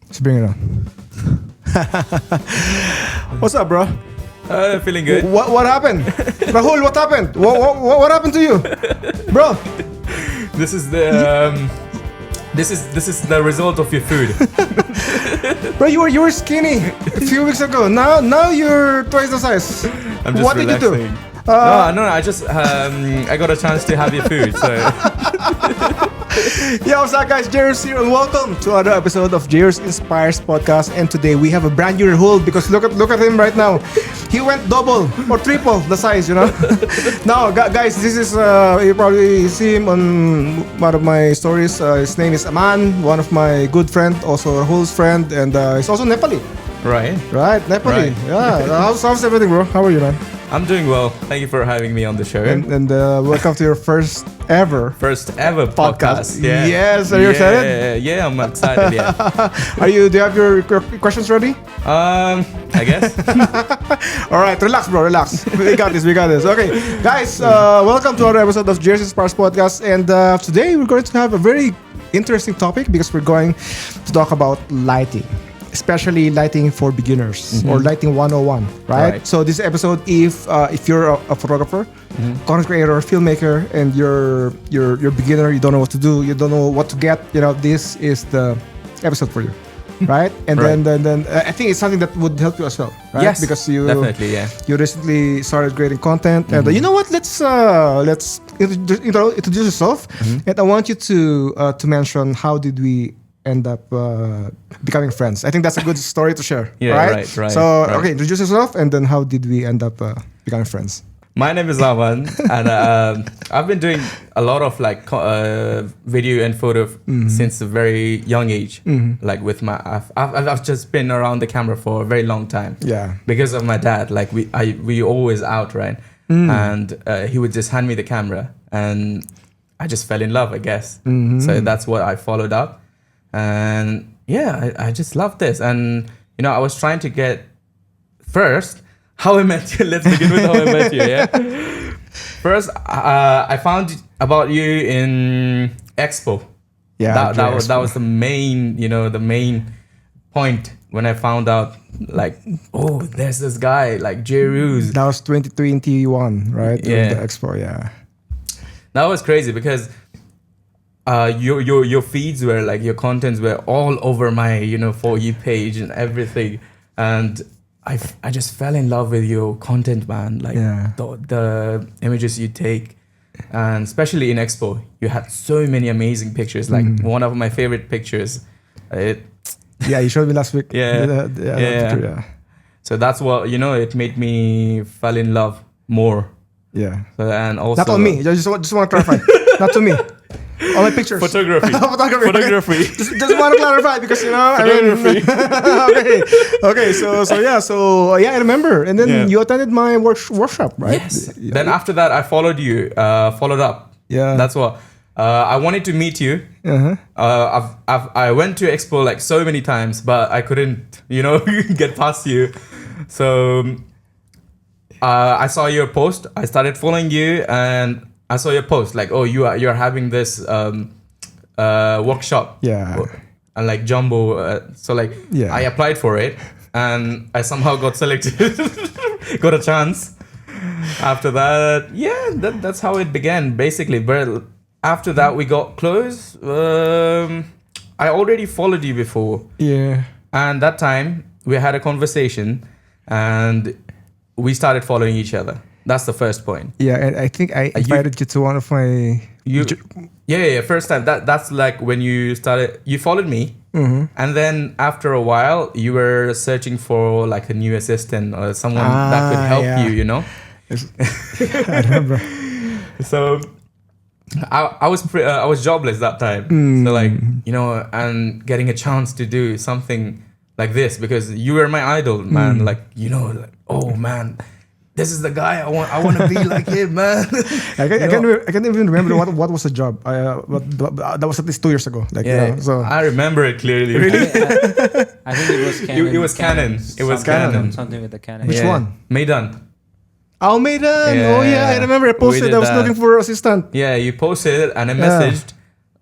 Let's bring it on. What's up, bro? Feeling good. What happened? Rahul, what happened? What happened to you? Bro. This is the this is the result of your food. Bro, you were skinny a few weeks ago. Now you're twice the size. I'm just what relaxing. did you do? No, I just I got a chance to have your food. So Yo, what's up, guys? Jairus here, and welcome to another episode of Jairus Inspires Podcast. And today we have a brand new Rahul because look at him right now. He went double or triple the size, you know. Now, guys, this is you probably see him on one of my stories. His name is Aman, one of my good friend, also Rahul's friend, and he's also Nepali. Right, Nepali. Right. Yeah. How's everything, bro? How are you, man? I'm doing well. Thank you for having me on the show. And welcome to your first ever podcast. Yeah. Yes, are you excited? Yeah, I'm excited. Yeah. Do you have your questions ready? I guess. All right, relax, bro. Relax. We got this. Okay, guys, welcome to another episode of Jairus Inspires Podcast. And today we're going to have a very interesting topic because we're going to talk about lighting. Especially lighting for beginners or lighting 101, right? So this episode, if you're a photographer, content creator, filmmaker, and you're beginner, you don't know what to do, you don't know what to get, this is the episode for you, right? And then I think it's something that would help you as well, right? Yes, because you definitely, yeah. You recently started creating content, and you know what? Let's introduce yourself, and I want you to mention how did we end up becoming friends. I think that's a good story to share. Yeah, right. So, okay, introduce yourself, and then how did we end up becoming friends? My name is Aman, and I've been doing a lot of video and photo since a very young age. Like with I've just been around the camera for a very long time. Yeah. Because of my dad, like we always out, right? And he would just hand me the camera, and I just fell in love, I guess. So that's what I followed up. And yeah, I just love this. And I was trying to get first how I met you. Let's begin with how I met you. Yeah. First, I found about you in Expo. Yeah, that was the main the main point when I found out, like, oh, there's this guy like Jairus. That was 2021, right? Yeah. The Expo. Yeah. That was crazy because your feeds were like, your contents were all over my For You page and everything, and I just fell in love with your content, man. Like the images you take, and especially in Expo, you had so many amazing pictures. Like one of my favorite pictures. Yeah, you showed me last week. Yeah. So that's what it made me fall in love more. Yeah. So, and also not on me. Just want to clarify. Not to me. All my pictures. Photography. Just want to clarify because photography. Okay. So I remember. And then you attended my workshop, right? Yes. Then after that, I followed up. Yeah. That's what. I wanted to meet you. I went to Expo like so many times, but I couldn't, get past you. So I saw your post. I started following you, and I saw your post like, oh, you're having this workshop. Yeah. And like jumbo. I applied for it, and I somehow got selected. Got a chance. After that, that's how it began basically. But after that, we got close. I already followed you before. Yeah. And that time we had a conversation, and we started following each other. That's the first point. Yeah, and I think I invited you to one of my... First time. That's like when you started... You followed me. And then after a while, you were searching for like a new assistant or someone that could help you, I remember. So I was jobless that time. So like, and getting a chance to do something like this, because you were my idol, man. Like, oh man, this is the guy I want to be like him, man. I can't even remember what was the job. That was at least 2 years ago. So I remember it clearly. Really? I think it was Canon. It was Canon. It was Canon. Something with the Canon. Which one? Maidan. Oh, Maidan. I remember. I posted. I was looking for assistant. Yeah, you posted and I messaged,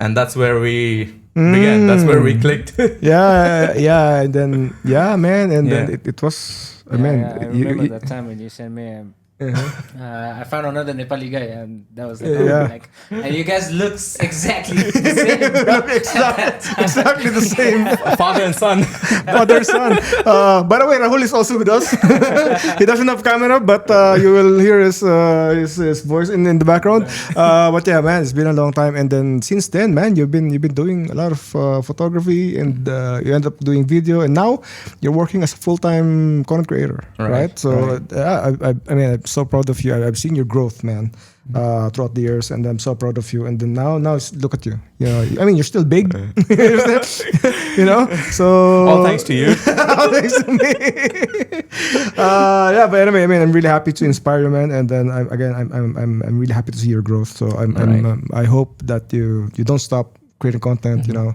and that's where we began. That's where we clicked. yeah, and then man, and then Yeah. it was. I Yeah, mean, yeah, I remember that time when you sent me. I found another Nepali guy, and that was like, Yeah. like, and you guys look exactly the same. Bro. exactly the same. Father and son. Father son. By the way, Rahul is also with us. He doesn't have camera, but you will hear his voice in the background. But yeah, man, it's been a long time. And then since then, man, you've been doing a lot of photography, and you end up doing video, and now you're working as a full-time content creator, right? So I mean, I'm so proud of you. I've seen your growth, man, throughout the years, and I'm so proud of you. And then now look at you. You know, I mean, you're still big. You know, so All thanks to you. all thanks to me. Yeah, but anyway, I mean, I'm really happy to inspire you, man. And then I'm really happy to see your growth. So I hope that you don't stop creating content, you know,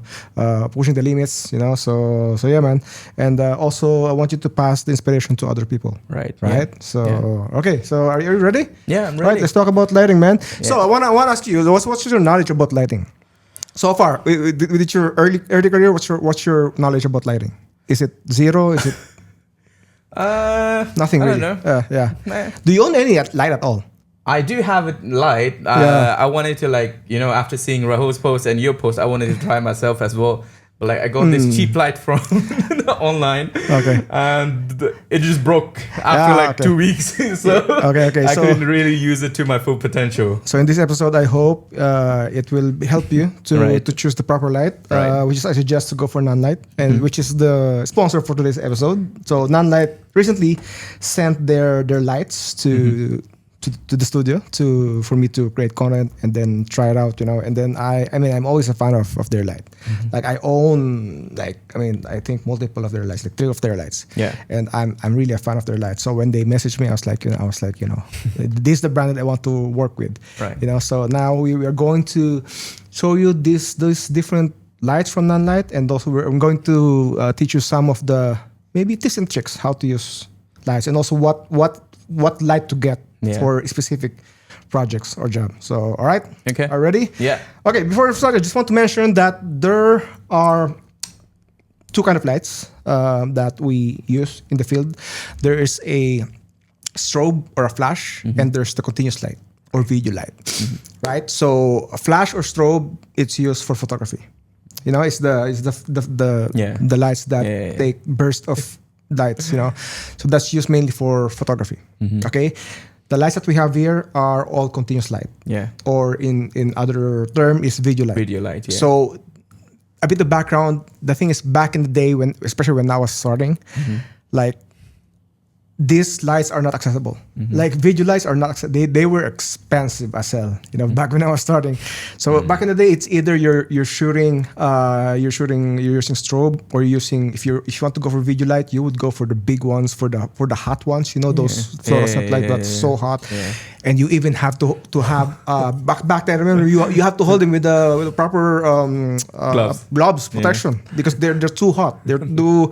pushing the limits, you know. So yeah, man. And also, I want you to pass the inspiration to other people. Right. Right. Yeah. So Yeah. okay. So are you ready? Yeah, I'm Right. ready. Let's talk about lighting, man. So Yeah. I want to ask you, what's your knowledge about lighting? So far, with your early career, what's your knowledge about lighting? Is it zero? Is it nothing I really? don't know. Yeah. Nah. Do you own any light at all? I do have a light. Yeah. I wanted to, like, you know, after seeing Rahul's post and your post, I wanted to try myself as well. But like, I got this cheap light from online. Okay. And it just broke after like okay. 2 weeks. So Okay. I So couldn't really use it to my full potential. in this episode, I hope it will help you Right. to choose the proper light, Right. which is I suggest to go for Nanlite, and which is the sponsor for today's episode. So Nanlite recently sent their lights to the studio for me to create content and then try it out, you know. And then I mean, I'm always a fan of their light. Like I own, like, I mean, I think multiple of their lights, like 3 of their lights. Yeah. And I'm really a fan of their lights. So when they messaged me, I was like, you know, this is the brand that I want to work with. Right. You know, so now we are going to show you these different lights from Nanlite, and also I'm going to teach you some of the maybe tips and tricks how to use lights, and also what light to get for specific projects or job. So, all right. Okay. Are you ready? Yeah. Okay. Before we start, I just want to mention that there are 2 kind of lights that we use in the field. There is a strobe or a flash, and there's the continuous light or video light, right? So a flash or strobe, it's used for photography. You know, it's the lights that take burst of lights. You know, so that's used mainly for photography. Okay. The lights that we have here are all continuous light. Yeah. Or in other term is video light. Video light, yeah. So a bit of background. The thing is, back in the day, especially when I was starting, like these lights are not accessible. Like video lights are not they were expensive as hell. You know, back when I was starting. So back in the day, it's either you're using strobe, or if you want to go for video light, you would go for the big ones, for the hot ones. You know, those fluorescent light that's so hot, and you even have to have back then. I remember you have to hold them with the proper gloves protection, because they're too hot. They're too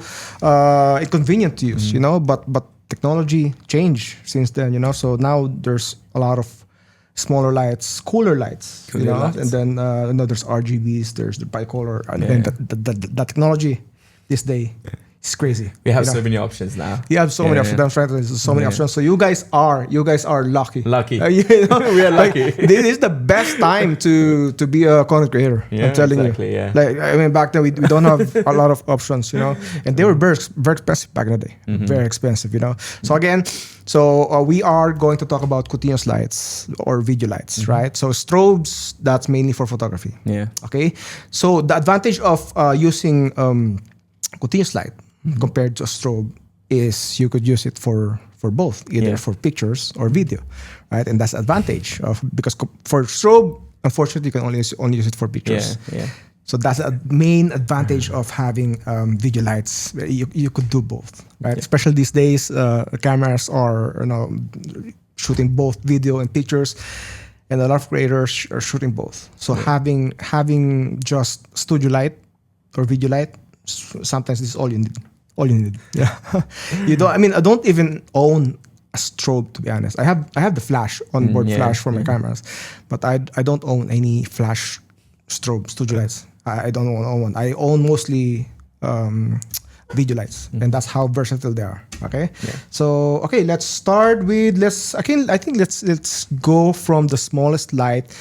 inconvenient to use. You know, but technology changed since then, you know. So now there's a lot of smaller lights, cooler lights, you know. Lights. And then there's RGBs, there's the bicolor, and then the technology this day is crazy. We have you know? so many options now. You have so many options. That's right. There's so many options. So you guys are lucky. Lucky. You know? We are lucky. Like, this is the best time to be a content creator. Yeah, I'm telling exactly, you. yeah. Like, I mean, back then we don't have a lot of options, you know, and they were very expensive back in the day. Very expensive, you know. So again, we are going to talk about continuous lights or video lights, right? So strobes, that's mainly for photography. Yeah. Okay. So the advantage of using continuous light compared to a strobe is you could use it for both, either for pictures or video, right? And that's the advantage because for strobe, unfortunately, you can only use it for pictures. Yeah. So that's a main advantage of having video lights. You could do both, right? Especially these days, cameras are shooting both video and pictures, and a lot of creators are shooting both. So having just studio light or video light, sometimes this is all you need. Yeah. You don't. I mean, I don't even own a strobe, to be honest. I have the flash onboard flash for my cameras, but I don't own any flash strobe studio lights. I don't own one. I own mostly video lights, and that's how versatile they are. Okay, so okay, let's start with I think let's go from the smallest light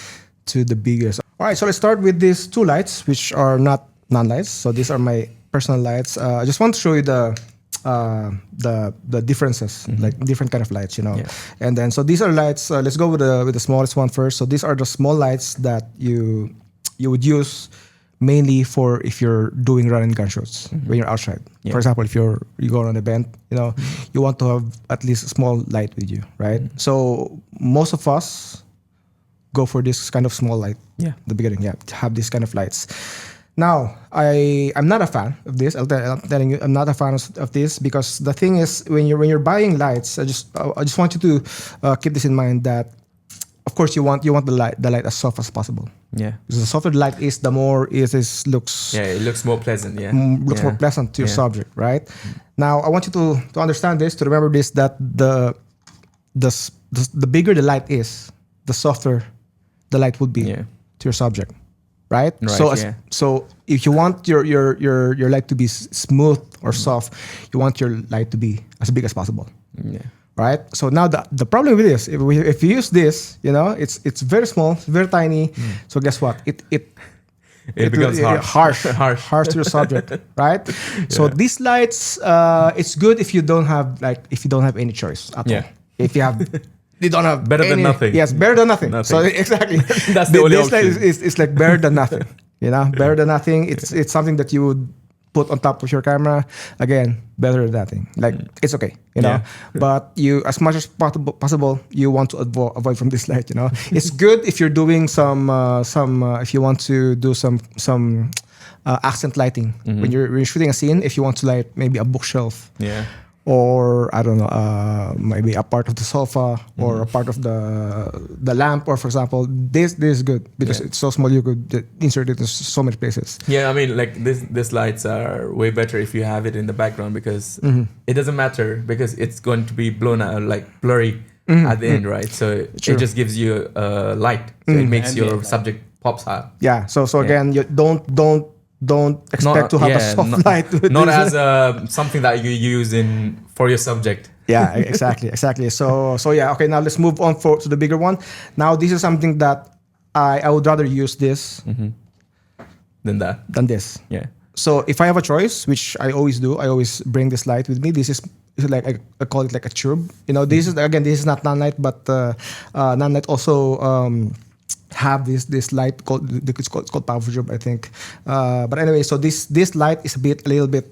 to the biggest. All right, so let's start with these two lights, which are not Nanlites. So these are my personal lights. I just want to show you the differences, like different kind of lights, you know. Yeah. And then so these are lights. Let's go with the smallest one first. So these are the small lights that you would use mainly for if you're doing run and gun shots when you're outside. Yeah. For example, if you go on an event, you know, you want to have at least a small light with you, right? So most of us go for this kind of small light. Yeah. The beginning, to have these kind of lights. Now, I'm not a fan of this. I'm telling you, I'm not a fan of this because the thing is, when you're buying lights, I just want you to keep this in mind that, of course, you want the light as soft as possible. Yeah. Because the softer the light is, the more it looks. Yeah, it looks more pleasant. Yeah. Looks more pleasant to your subject, right? Now, I want you to understand this, to remember this, that the bigger the light is, the softer the light would be to your subject, right? So if you want your light to be smooth or soft, you want your light to be as big as possible. Yeah. Right. So now the problem with this, if you use this, you know, it's very small, it's very tiny. So guess what? It becomes harsh. harsh to your subject, right? So these lights, it's good if you don't have any choice at all. If you don't have better than nothing. Yes, better than nothing. So exactly, that's the only this option. light is like better than nothing. You know, better than nothing. It's something that you would put on top of your camera. Again, better than nothing. Like it's okay, you know. But you, as much as possible, you want to avoid from this light. You know, it's good if you're doing some if you want to do some accent lighting when you're shooting a scene. If you want to light maybe a bookshelf. Yeah. Or I don't know, maybe a part of the sofa or a part of the lamp, or for example, this is good because it's so small you could insert it in so many places. Yeah, I mean, like these lights are way better if you have it in the background because it doesn't matter because it's going to be blown out, like blurry at the end, right? So it just gives you light, so it makes your subject pops out. Yeah. So again, you don't expect to have a soft light. Not as something that you use for your subject. Yeah, exactly. So yeah, okay. Now let's move on to the bigger one. Now this is something that I would rather use this than this. Yeah. So if I have a choice, which I always do, I always bring this light with me. This is like I call it like a tube. You know, this is not Nanlite, but Nanlite also. Have this light it's called power tube, I think. But anyway, so this light is a little bit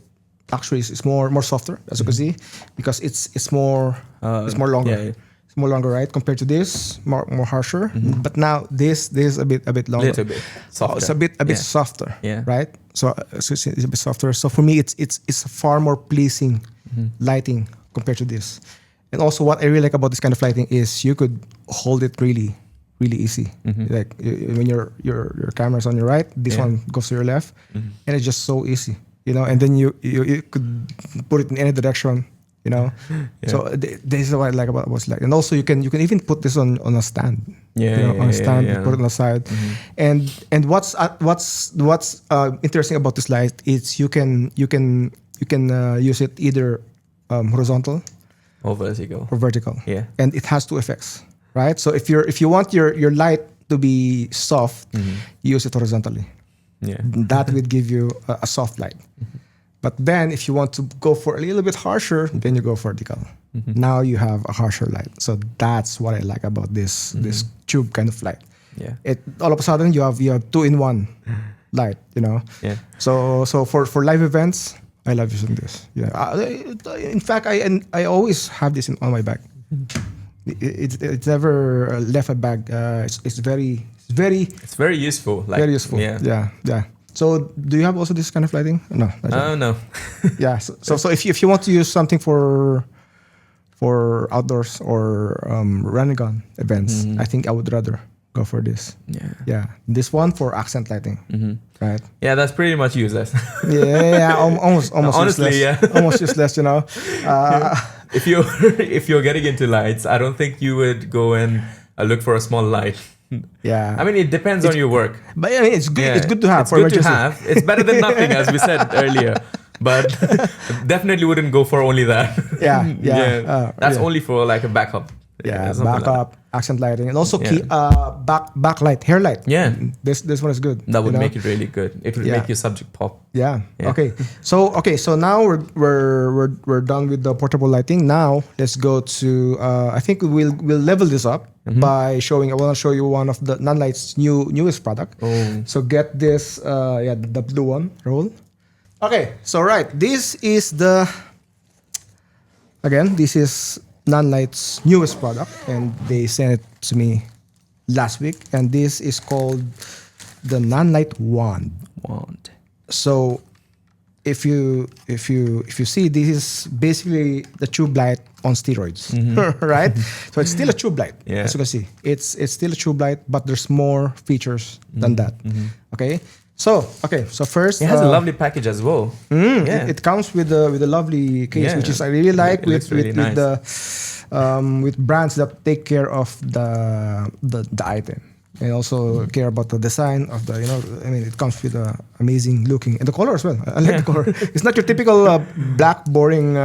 actually it's more softer, as you can see, because it's more longer. Yeah. It's more longer, right? Compared to this, more harsher. But now this is a bit longer. Little bit softer. It's a bit softer. Yeah. Right? So it's a bit softer. So for me it's far more pleasing lighting compared to this. And also what I really like about this kind of lighting is you could hold it really easy. Like when your camera's on your right, this one goes to your left, and it's just so easy, you know. And then you could put it in any direction, you know. So this is what I like about what's like. And also you can even put this on a stand. On a stand, you put it on the side. And what's interesting about this light is you can use it either horizontal or vertical. Yeah. And it has two effects. Right, so if you want your light to be soft, use it horizontally. Yeah, that would give you a soft light. But then if you want to go for a little bit harsher, then you go vertical. Now you have a harsher light. So that's what I like about this tube kind of light. Yeah, it all of a sudden you have 2-in-1 light. You know. Yeah. So for live events, I love using this. Yeah. In fact, I always have this on my bag. It's never left a bag. It's very useful. Like, very useful. Yeah. So do you have also this kind of lighting? No. No. Yeah. So if you want to use something for outdoors or run and gun events, I think I would rather go for this. Yeah. This one for accent lighting. Right. Yeah, that's pretty much useless. Almost honestly, useless. Almost useless, you know. If you're getting into lights, I don't think you would go and look for a small light. Yeah. I mean, it depends on your work. But I mean, it's good. Yeah, It's good to have. It's for good to emergency. have. It's better than nothing, as we said earlier. But definitely wouldn't go for only that. Yeah. That's yeah. only for like a backup. Yeah, something like backup, accent lighting, and also Yeah. backlight, hair light. that. Yeah, This one is good. that would you know? make it really good. It would Yeah. make your subject pop. Yeah. Yeah. Okay. So now we're done with the portable lighting. Now let's go to. I think we'll level this up by showing. I want to show you one of the Nanlite's newest product. Oh. So get this. The blue one. Roll. Okay. So right, this is the. Again, this is Nanlite's newest product, and they sent it to me last week. And this is called the Nanlite Wand. So if you see, this is basically the tube light on steroids, right? So it's still a tube light, Yeah. as you can see. It's still a tube light, but there's more features than that. Okay. So first, It has a lovely package as well. Yeah. it comes with a lovely case, Yeah. which is I really like It looks really nice. with brands that take care of the item and also care about the design of the I mean, it comes with a amazing looking and the color as well. I like the color. It's not your typical black boring.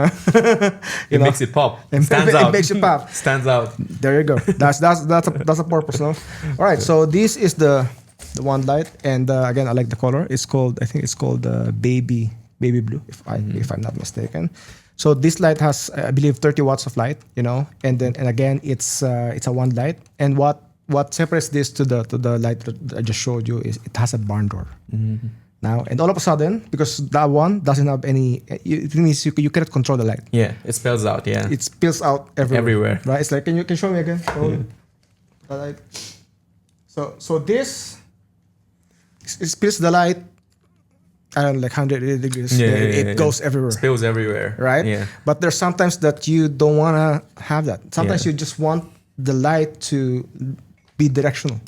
It makes it pop. It Stands out. makes it pop. Stands out. There you go. That's a purpose, no? All right. So this is the one light, and again, I like the color. I think it's called baby blue, if I'm not mistaken. So this light has, I believe, 30 watts of light, and again, it's a one light. And what separates this to the light that I just showed you is it has a barn door. Now, and all of a sudden, because that one doesn't have any, it means you cannot control the light. Yeah, it spells out. Yeah, It spills out everywhere. Everywhere. Right? It's like, can you show me again? The light. So this, it spills the light, I don't know, like 180 degrees. It goes everywhere. Spills everywhere. Right? Yeah. But there's sometimes that you don't want to have that. Sometimes Yeah. you just want the light to be directional,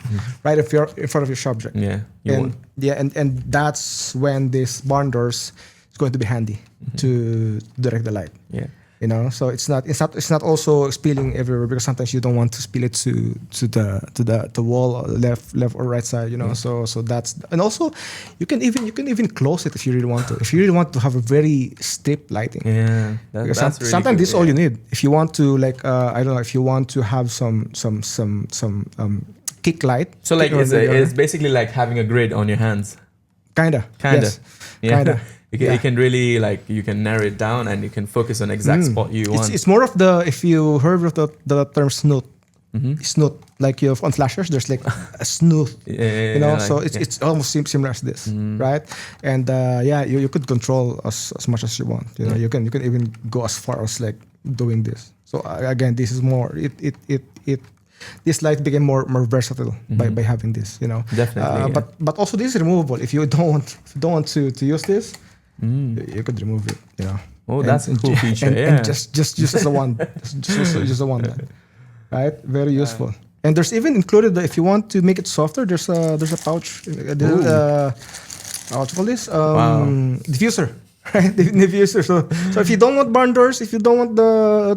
right? If you're in front of your subject. Yeah. And that's when this barn doors is going to be handy to direct the light. Yeah. So it's not also spilling everywhere, because sometimes you don't want to spill it to the wall, or left or right side. So that's, and also you can even close it if you really want to. If you really want to have a very stripped lighting. Yeah. Because That's really sometimes good, this is all you need. If you want to I don't know, if you want to have some kick light. So like kick on it's basically like having a grid on your hands. Kinda. Yes. Yeah. Kinda. You can really you can narrow it down and you can focus on exact spot you want. It's more of if you heard of the term snoot. Snoot, like you have on flashers, there's like a snoot. So it's almost similar as this, right? And you could control as much as you want. You can even go as far as like doing this. So again, this is more this light became more versatile by having this. Definitely. But also this is removable. If you don't want to use this, you could remove it. Oh, that's a cool feature. And just as a one, just a one light. Right, very useful. And there's even included if you want to make it softer. There's a pouch. What do you call this? Diffuser, right? Diffuser. So if you don't want barn doors, if you don't want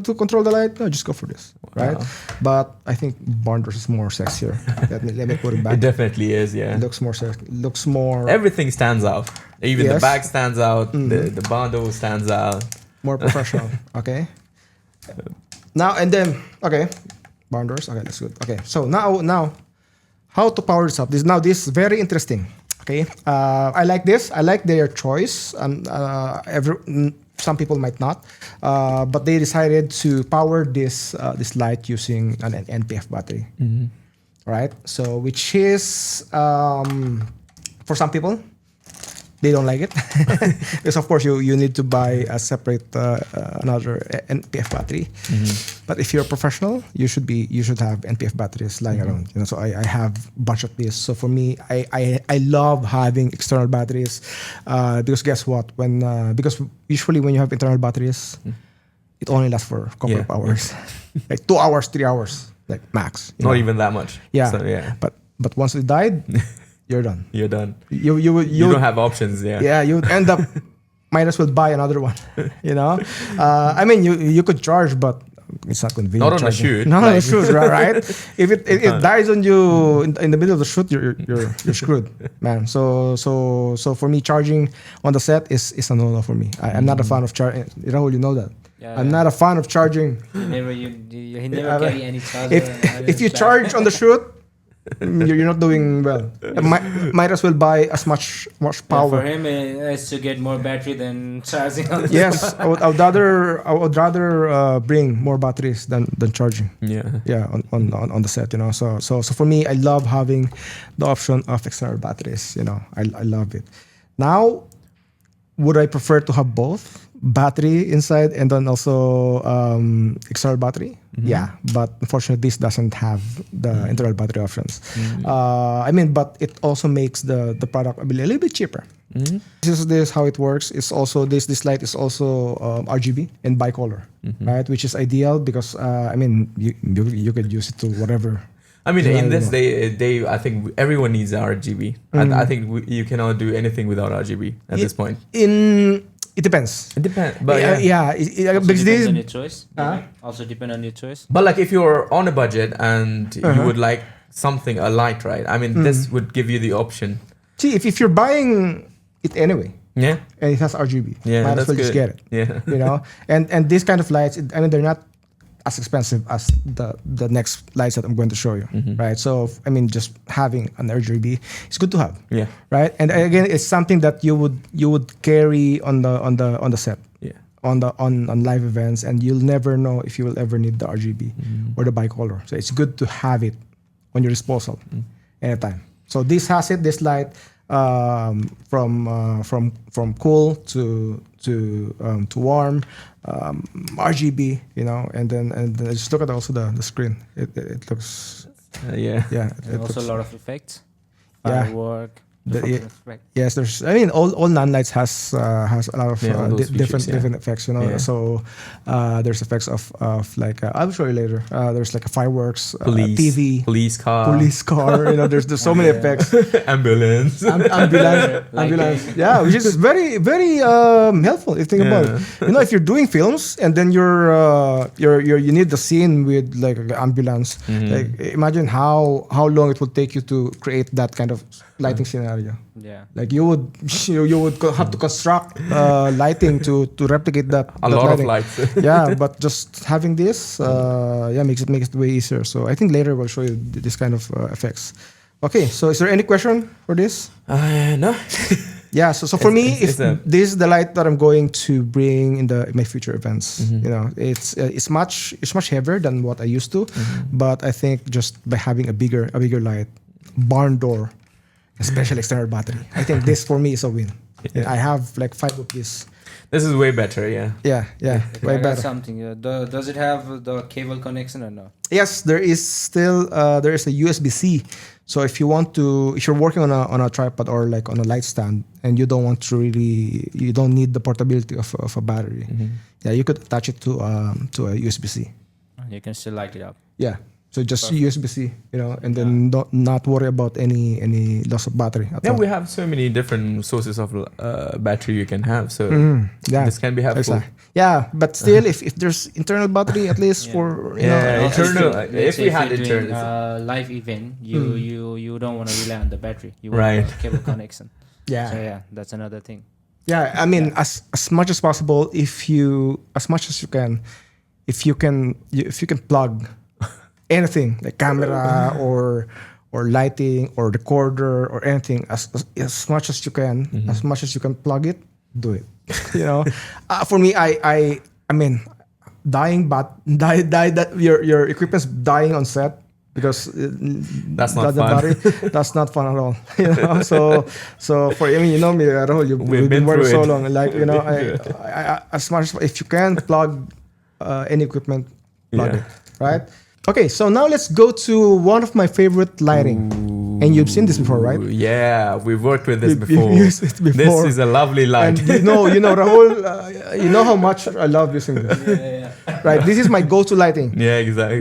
to control the light, no, just go for this, right? But I think barn doors is more sexier. let me put it back. It definitely is. Yeah. It looks more sexy. Looks more. Everything stands out. Even the Yes. bag stands out. The barn door stands out. More professional. Okay. Now and then. Okay. Barn doors. Okay, that's good. Okay, so now, how to power this up? This is very interesting. Okay, I like this. I like their choice. Some people might not, but they decided to power this light using an NPF battery. Right. So which is for some people, they don't like it because of course you need to buy a separate another NPF battery. But if you're a professional, you should have NPF batteries lying around. So I have a bunch of these. So for me, I love having external batteries because guess what? Because usually when you have internal batteries, it only lasts for a couple of hours, like 2 hours, 3 hours, like max. Not even that much. Yeah. So, yeah. But once it died. You're done. You're done. You don't have options. Yeah. Yeah, you would end up might as well buy another one. I mean, you could charge, but it's not convenient. Not on a charging. shoot, Not on a like- shoot, right? If it dies on you in the middle of the shoot, you're screwed, man. So for me, charging on the set is a no for me. I'm not a fan of charging. Rahul, you know that. Yeah, I'm not a fan of charging. He never carry any charger. If you charge on the shoot, you're not doing well. Might as well buy as much for power. him, it's to get more battery than charging. On the Yes, I would rather bring more batteries than charging. Yeah. On the set, So for me, I love having the option of external batteries. I love it. Now, would I prefer to have both battery inside and then also external battery? Yeah, but unfortunately, this doesn't have the internal battery options. But it also makes the product a little bit cheaper. This is how it works. It's also this light is also RGB and bicolor, right? Which is ideal because you could use it to whatever. In this day, I think everyone needs RGB. I think you cannot do anything without RGB at this point. It depends. It depends, but because depends on your choice. Also depend on your choice. But like if you're on a budget and you would like something a light, right? This would give you the option. See, if you're buying it anyway, Yeah. and it has RGB, Yeah, might as that's well just good. get it. Yeah. And these kind of lights, they're not as expensive as the next lights that I'm going to show you, right? So just having an RGB is good to have, Yeah. right? And again, it's something that you would carry on the set, Yeah. on live events, and you'll never know if you will ever need the RGB or the bicolor. So it's good to have it on your disposal anytime. So this has it. This light from cool to warm, RGB, and then just look at also the screen. It looks Yeah. And also a lot of effects. Yeah. Firework. The- different yeah. effect. Yes, there's. all Nanlites has a lot of all those different features, yeah. effects. Yeah. So there's effects of like I'll show you later. There's like a fireworks, Police. TV, Police car. police car. There's so many effects. Ambulance. Ambulance, Like ambulance. Yeah, which is very very helpful if you think about it. If you're doing films and then you need the scene with like an ambulance. Like imagine how long it would take you to create that kind of lighting scenario. Yeah. Like you would have to construct lighting to replicate that. A that lot lighting. of lights. Yeah, but just having this, makes it way easier. So I think later we'll show you this kind of effects. Okay, so is there any question for this? No. Yeah, so for me, it's this is the light that I'm going to bring in my future events. It's much heavier than what I used to, but I think just by having a bigger light, barn door, especially external battery, I think this for me is a win. Yeah. I have like 5 of these. This is way better, yeah. Yeah, way I got better. something. Does it have the cable connection or no? Yes, there is still there is a USB-C. So if you're working on a tripod or like on a light stand and you don't need the portability of a battery, you could attach it to a USB-C. You can still light it up. Yeah. So just USB-C, and then not worry about any loss of battery at all. We have so many different sources of battery you can have, so this can be helpful. Exactly. Yeah, but still, if there's internal battery, at least for internal. Let's If say we had you're doing internal, live event, you don't want to rely on the battery. You want Right. a cable connection. Yeah. So yeah, that's another thing. Yeah, as much as possible, as much as you can, if you can plug anything like camera or lighting or recorder or anything, as much as you can, as much as you can plug it, do it. For me, I mean, that your equipment's dying on set because That's not the fun. battery, that's not fun at all. So for me, Rahul, we've been been working through so it. long. Like I as much as if you can plug any equipment, plug it, right? Okay, so now let's go to one of my favorite lighting. And you've seen this before, right? Yeah, we've worked with this You've before. used it before. This is a lovely light. And Rahul, you know how much I love using this. Yeah. Right, this is my go-to lighting. Yeah, exactly.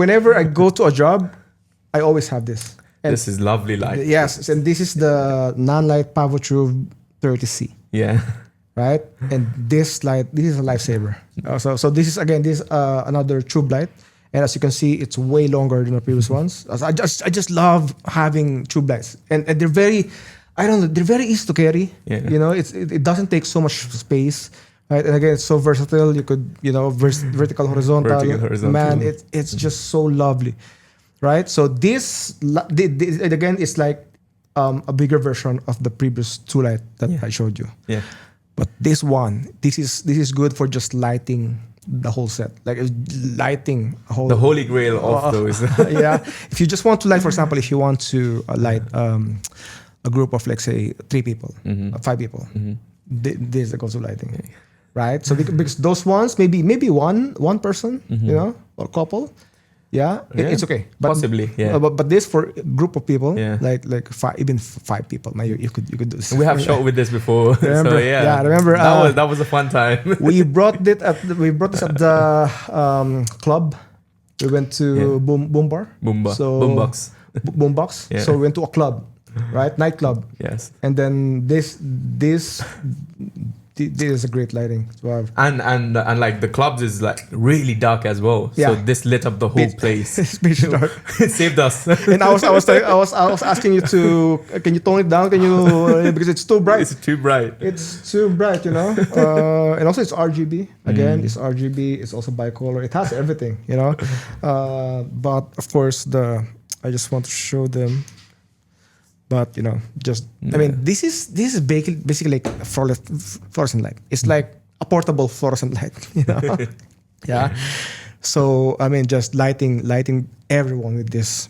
Whenever I go to a job, I always have this. And This is lovely light. yes, and this is the Nanlite Pavo Tube 30C. Yeah. right? And this is a lifesaver. So this is another tube light, and as you can see, it's way longer than the previous ones. I just love having tube lights, and they're very, I don't know, they're very easy to carry. Yeah. You know, it doesn't take so much space. Right, and again, it's so versatile. You could, vertical, horizontal. Man, it's just so lovely, right? So this again is like a bigger version of the previous two light that I showed you. Yeah. But this is good for just lighting the whole set, like lighting the holy grail of those. Yeah, if you just want to light, for example, if you want to light a group of, like, say 3 people, 5 people, this is the go-to lighting. Yeah. Right, so because those ones maybe one person, or couple, it's okay. But, possibly, but this for a group of people, like even 5 people. Now you could do this. We have shot with this before. Remember? So, remember. That was a fun time. we brought this at the club. We went to Boombox. Yeah. So we went to a club, right? Nightclub. Yes. And then this is a great lighting to have. And like the clubs is like really dark as well. Yeah. So this lit up the whole place. It's pitch dark. It saved us. And I was asking you can you tone it down? Can you because it's too bright. It's too bright. It's too bright, and also it's RGB. Again, it's RGB. It's also bicolor. It has everything, But of course, I just want to show them. But I mean, this is basically like a fluorescent light. It's like a portable fluorescent light, Yeah. So I mean, just lighting everyone with this,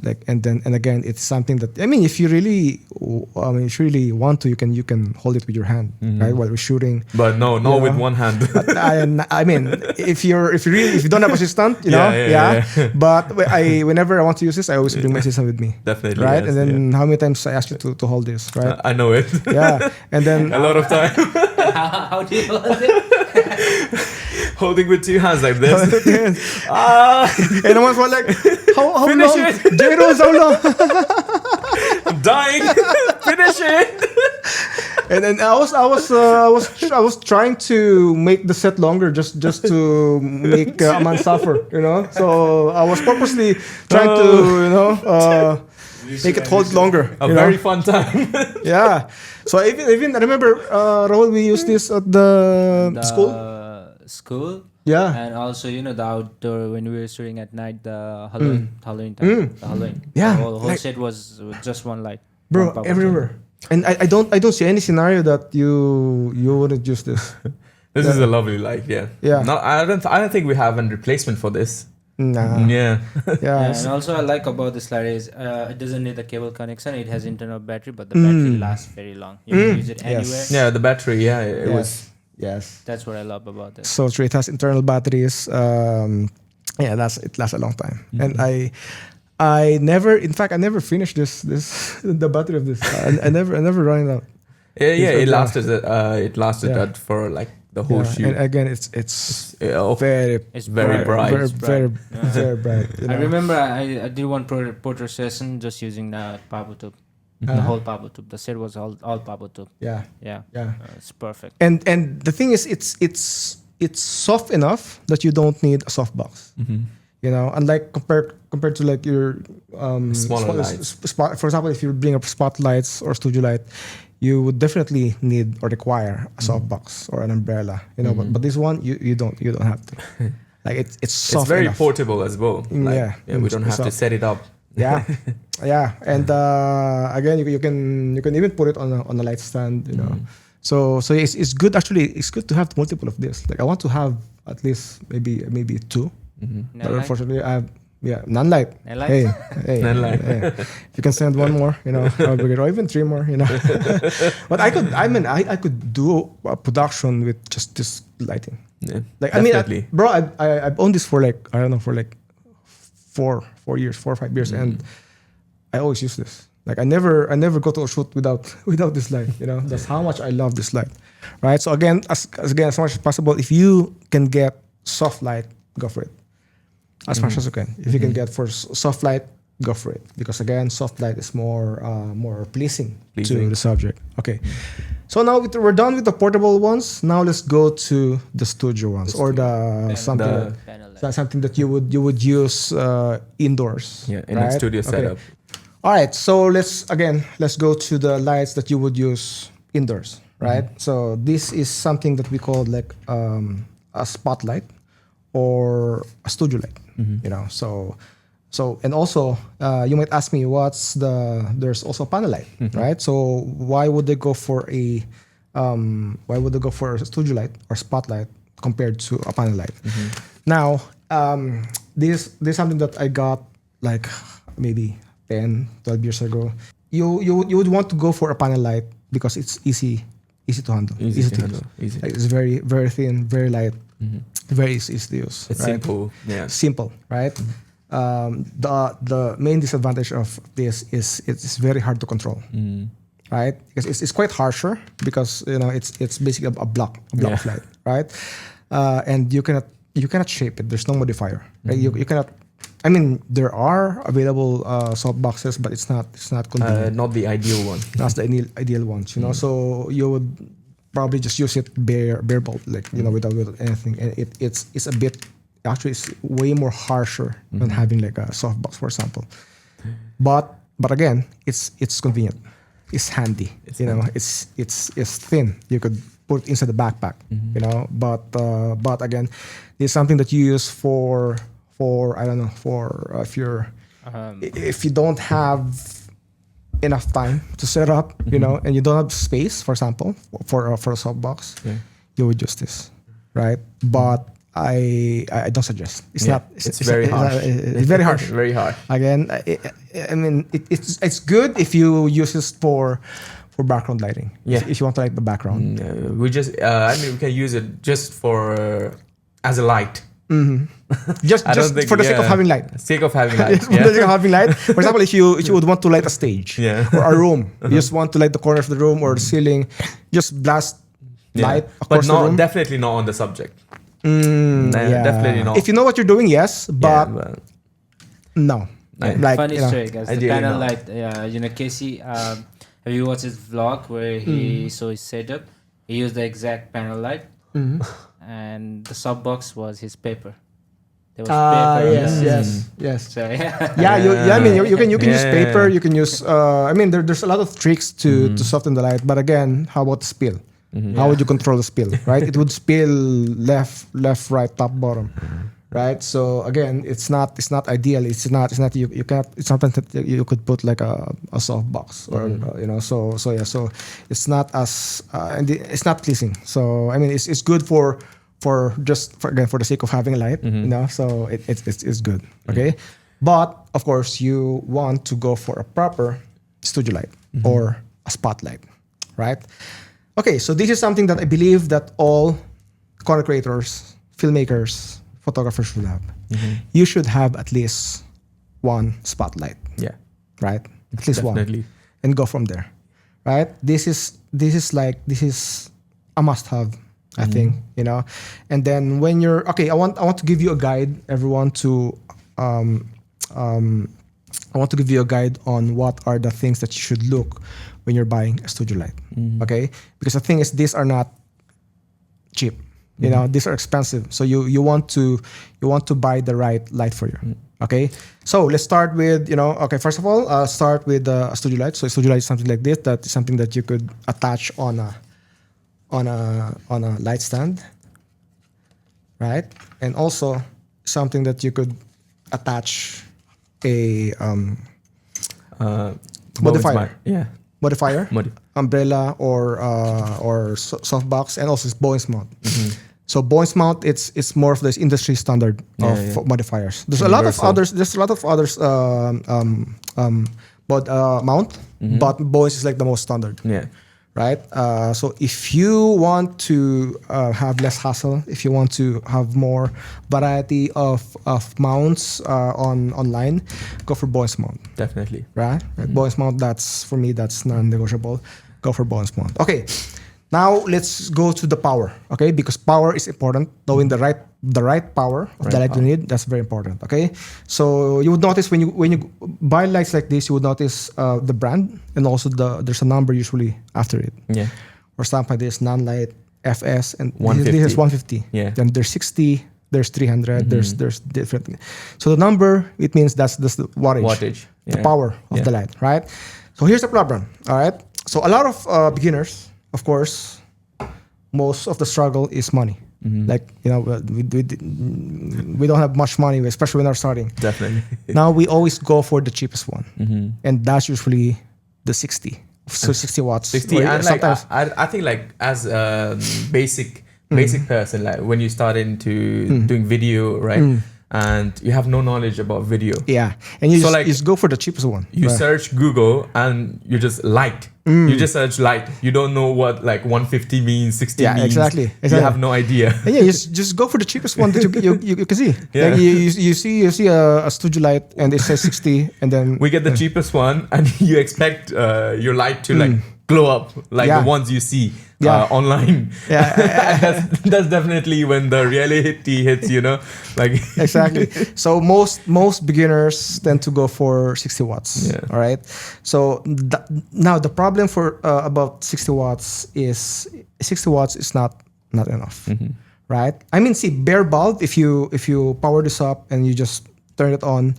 like, and again, it's something that, I mean, if you really want to, you can hold it with your hand, right, while we're shooting. But not with one hand. But I mean, if you don't have assistant, But whenever I want to use this, I always bring my assistant with me. Definitely. Right, yes, and then how many times I ask you to hold this, right? I know it. Yeah, and then a lot of time. How do you hold it? Holding with 2 hands like this. And I was like, how Finish long? it. Jairo, how long? I'm dying. Finish it. And then I was trying to make the set longer just to make Aman suffer, So I was purposely trying to make it hold longer. A very fun time. Yeah. So even I remember, Rahul, we used this at the school. Yeah. And also, the outdoor, when we were shooting at night, the Halloween time. The Halloween. Yeah. The whole set was just one light. Bro, one power everywhere. And I don't see any scenario that you wouldn't use this. This is a lovely light, yeah. Yeah. No, I don't think we have a replacement for this. Nah. Yeah. Yeah. And also I like about this light is it doesn't need a cable connection. It has internal battery, but the battery lasts very long. You can use it anywhere. Yeah, the battery, it was. Yes. That's what I love about this. So it has internal batteries. It lasts a long time. And I never finished the battery of this. I never run it out. Yeah, it lasted that for like the whole shoot. And again, it's very bright. Very bright. I remember I did one portrait session just using the Pabo tube. The whole Pabo tube. The set was all Pabo tube. Yeah. It's perfect. And the thing is, it's soft enough that you don't need a softbox. Unlike compared to like your smaller lights. For example, if you bring up spotlights or studio light, you would definitely need or require a softbox or an umbrella. But this one you don't have to. Like it's soft. It's very enough. portable as well. Like, we don't have to set it up. Yeah, and again, you can even put it on a light stand. So it's good actually. It's good to have multiple of this. Like I want to have at least maybe 2. But unfortunately, I have Nanlite. Hey, Nanlite. Hey. If you can send one more, I'll be good. Or even 3 more, But I could do a production with just this lighting. Yeah, like definitely. bro, I've owned this for like I don't know, for like 4 or 5 years, and I always use this. Like I never go to a shoot without this light. That's how much I love this light, right? So again, as much as possible, if you can get soft light, go for it. As much as you can. If you can get for soft light, go for it, because again, soft light is more pleasing to Pleasing. the subject. Okay, so now we're done with the portable ones. Now let's go to the studio ones, or the something The- Panel light. something that you would use indoors. Yeah, in right? a studio Okay. setup. All right, so let's go to the lights that you would use indoors, right? So this is something that we call like a spotlight or a studio light. You know, so and also you might ask me, there's also panel light, right? So why would they go for a studio light or spotlight compared to a panel light? Now, this is something that I got like maybe 10, 12 years ago. You would want to go for a panel light because it's easy to handle. Easy to use. handle. Easy. Like, it's very, very thin, very light, very easy to use. It's right? simple. Yeah. Simple, right? The main disadvantage of this is it's very hard to control, right? Because it's quite harsher, because it's basically a block Yeah. of light, right? And you cannot shape it. There's no modifier. Right? You cannot. I mean, there are available soft boxes, but it's not convenient. Not the ideal one. That's the ideal ones, So you would probably just use it bare bolt, like without anything. And it's a bit, actually it's way more harsher than having like a soft box, for example. But again, it's convenient. It's handy. It's thin. You could put it inside the backpack. But again, it's something that you use for I don't know, if you don't have enough time to set up, and you don't have space, for example, for a softbox, you would use this, right? But I don't suggest. It's not. It's very harsh. It's very harsh. Very hard. Again, I mean, it's good if you use this for background lighting. Yeah. If you want to light the background. We just, we can use it just for as a light. Just for the sake of having light. Sake of having light. For the sake of having light. For example, if you would want to light a stage, or a room, you just want to light the corner of the room or the ceiling, just blast light across but the room. definitely not on the subject. Definitely not. If you know what you're doing, yes, but no. Like, Funny story, guys. The Ideally panel not. light. Casey, have you watched his vlog where he saw his setup? He used the exact panel light, and the sub box was his paper. There was paper. Yes. So yeah. I mean, you can use Yeah. paper. You can use. I mean, there's a lot of tricks to soften the light. But again, how about the spill? How would you control the spill? Right? It would spill left, right, top, bottom. Right? So again, it's not ideal. It's not. You can't. It's something that you could put like a soft box, or So it's not as and it's not pleasing. So I mean, it's good for the sake of having a light, So it's good. Okay, but of course you want to go for a proper studio light or a spotlight, right? Okay, so this is something that I believe that all content creators, filmmakers, photographers should have. You should have at least one spotlight, Yeah. right? At least Definitely. one, and go from there, right? This is a must-have, I think, And then when you're okay, I want to give you a guide, everyone, I want to give you a guide on what are the things that you should look when you're buying a studio light. Okay, because the thing is, these are not cheap. These are expensive. So you want to buy the right light for you. Okay, so let's start with Okay, first of all, start with a studio light. So a studio light is something like this. That is something that you could attach on a light stand, right? And also something that you could attach a modifier. Modifier, umbrella, or softbox, and also Bowen's mount. So Bowen's mount, it's more of this industry standard of modifiers. There's a lot of others. Mount, but Bowen's is like the most standard. Yeah. Right. So if you want to have less hassle, if you want to have more variety of mounts online, go for Bowen's mount. Definitely. Right. Bowen's mount. For me, that's non-negotiable. Go for Bowen's mount. Okay. Now let's go to the power, okay? Because power is important. Knowing the right power of the light you need, that's very important, okay? So you would notice when you buy lights like this, you would notice the brand and also there's a number usually after it. Yeah. For example, this Nanlite FS and 150. this is 150. Yeah. Then there's 60, there's 300, there's different. So the number, it means that's the wattage. The power of the light, right? So here's the problem, all right? So a lot of beginners, of course, most of the struggle is money. Like, we don't have much money, especially when we're starting. Definitely. Now we always go for the cheapest one. And that's usually the 60. So 60 watts. 60, and like I think like as a basic person, like when you start into doing video, right? And you have no knowledge about video. Yeah. And you just go for the cheapest one. You search Google and you just light. You just search light. You don't know what like 150 means, 60 means. Exactly. You have no idea. And just go for the cheapest one that you can see. Yeah. Like you see a studio light and it says 60 and then we get the cheapest one and you expect your light to like glow up like the ones you see online. That's definitely when the reality hits, like exactly. So most beginners tend to go for 60 watts. Yeah. All right. So now the problem for about 60 watts is 60 watts is not enough, right? I mean, see, bare bulb. If you power this up and you just turn it on,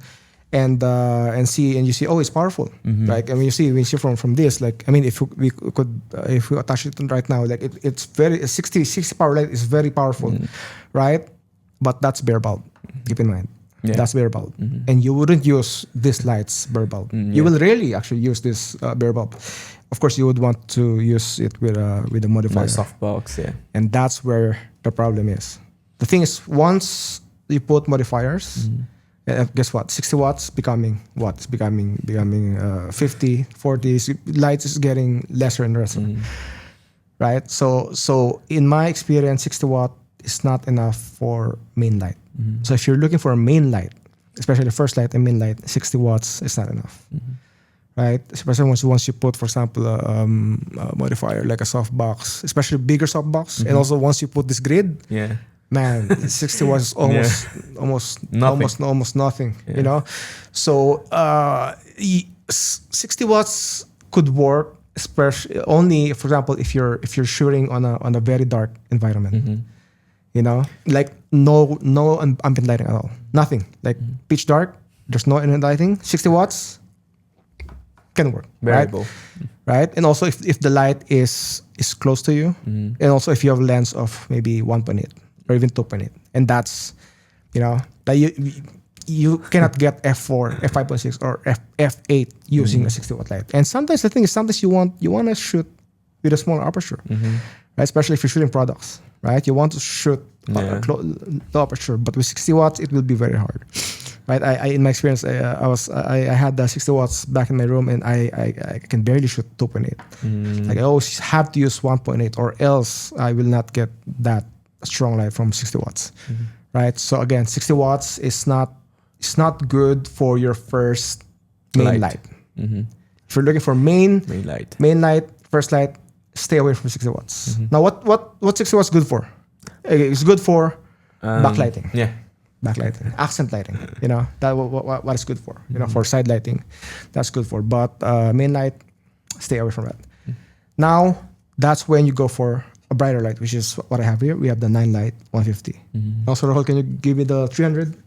and you see, oh, it's powerful. Like, I mean, you see from this, like, I mean, if we attach it right now, like it's very 60 power light is very powerful, right? But that's bare bulb. Keep in mind, that's bare bulb, and you wouldn't use this light's bare bulb. You will rarely actually use this bare bulb. Of course, you would want to use it with a modifier, softbox, and that's where the problem is. The thing is, once you put modifiers. Guess what? 60 watts becoming what? It's becoming 50, 40. Lights is getting lesser and lesser, right? So in my experience, 60 watt is not enough for main light. So if you're looking for a main light, especially first light and main light, 60 watts is not enough, right? Especially once you put, for example, a modifier like a softbox, especially bigger softbox, and also once you put this grid, man, 60 watts is almost nothing, So 60 watts could work, especially only, for example, if you're shooting on a very dark environment, like no ambient lighting at all, nothing, like pitch dark. There's no ambient lighting. 60 watts can work, variable, right? And also if the light is close to you, and also if you have a lens of maybe 1.8. or even 2.8, and that's, that you cannot get f4, f5.6, or f8 using a 60 watt light. And sometimes the thing is, you want to shoot with a small aperture, right? Especially if you're shooting products, right? You want to shoot low aperture, but with 60 watts it will be very hard, right? I in my experience, I had the 60 watts back in my room, and I can barely shoot 2.8. Like I always have to use 1.8, or else I will not get that strong light from 60 watts, right? So again, 60 watts is not good for your first main light. If you're looking for main light, first light, stay away from 60 watts. Now, what 60 watts good for? It's good for backlighting. Backlighting, accent lighting. That what it's good for. For side lighting, that's good for. But main light, stay away from that. Now, that's when you go for a brighter light, which is what I have here. We have the Nanlite 150. Also, Rahul, can you give me the 300?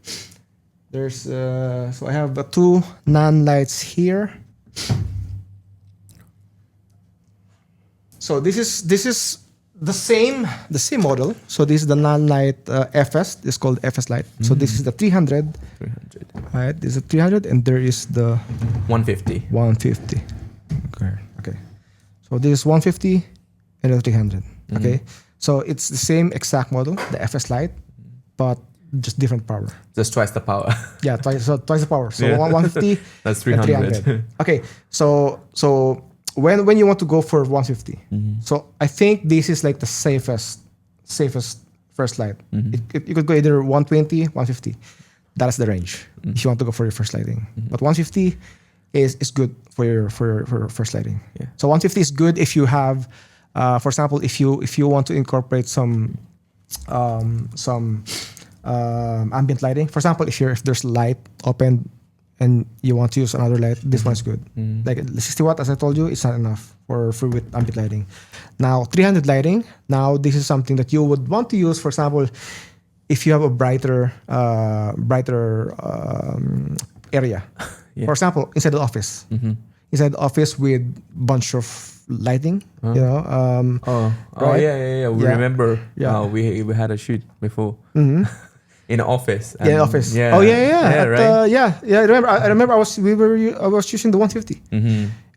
There's so I have the two Nanlites here. So this is the same model. So this is the Nanlite FS. It's called FS light. So this is the 300. Right. This is the 300, and there is the 150. Okay. So this is 150 and the 300. Okay, so it's the same exact model, the FS Lite, but just different power. Just twice the power. Yeah, twice the power. So 150. That's 300. Okay, so when you want to go for 150, so I think this is like the safest first light. You could go either 120, 150. That's the range if you want to go for your first lighting. But 150 is good for your first lighting. So 150 is good if you have For example, if you want to incorporate some ambient lighting. For example, if there's light open and you want to use another light, this one's good. Like 60 watt, as I told you, it's not enough for with ambient lighting. Now 300 lighting. Now this is something that you would want to use. For example, if you have a brighter area. Yeah. For example, inside the office. Inside the office with bunch of lighting. You know. Right? Yeah. We remember. Yeah. We had a shoot before. In the office. Yeah, the office. Yeah. Oh yeah. Right. I remember. I was using the 150,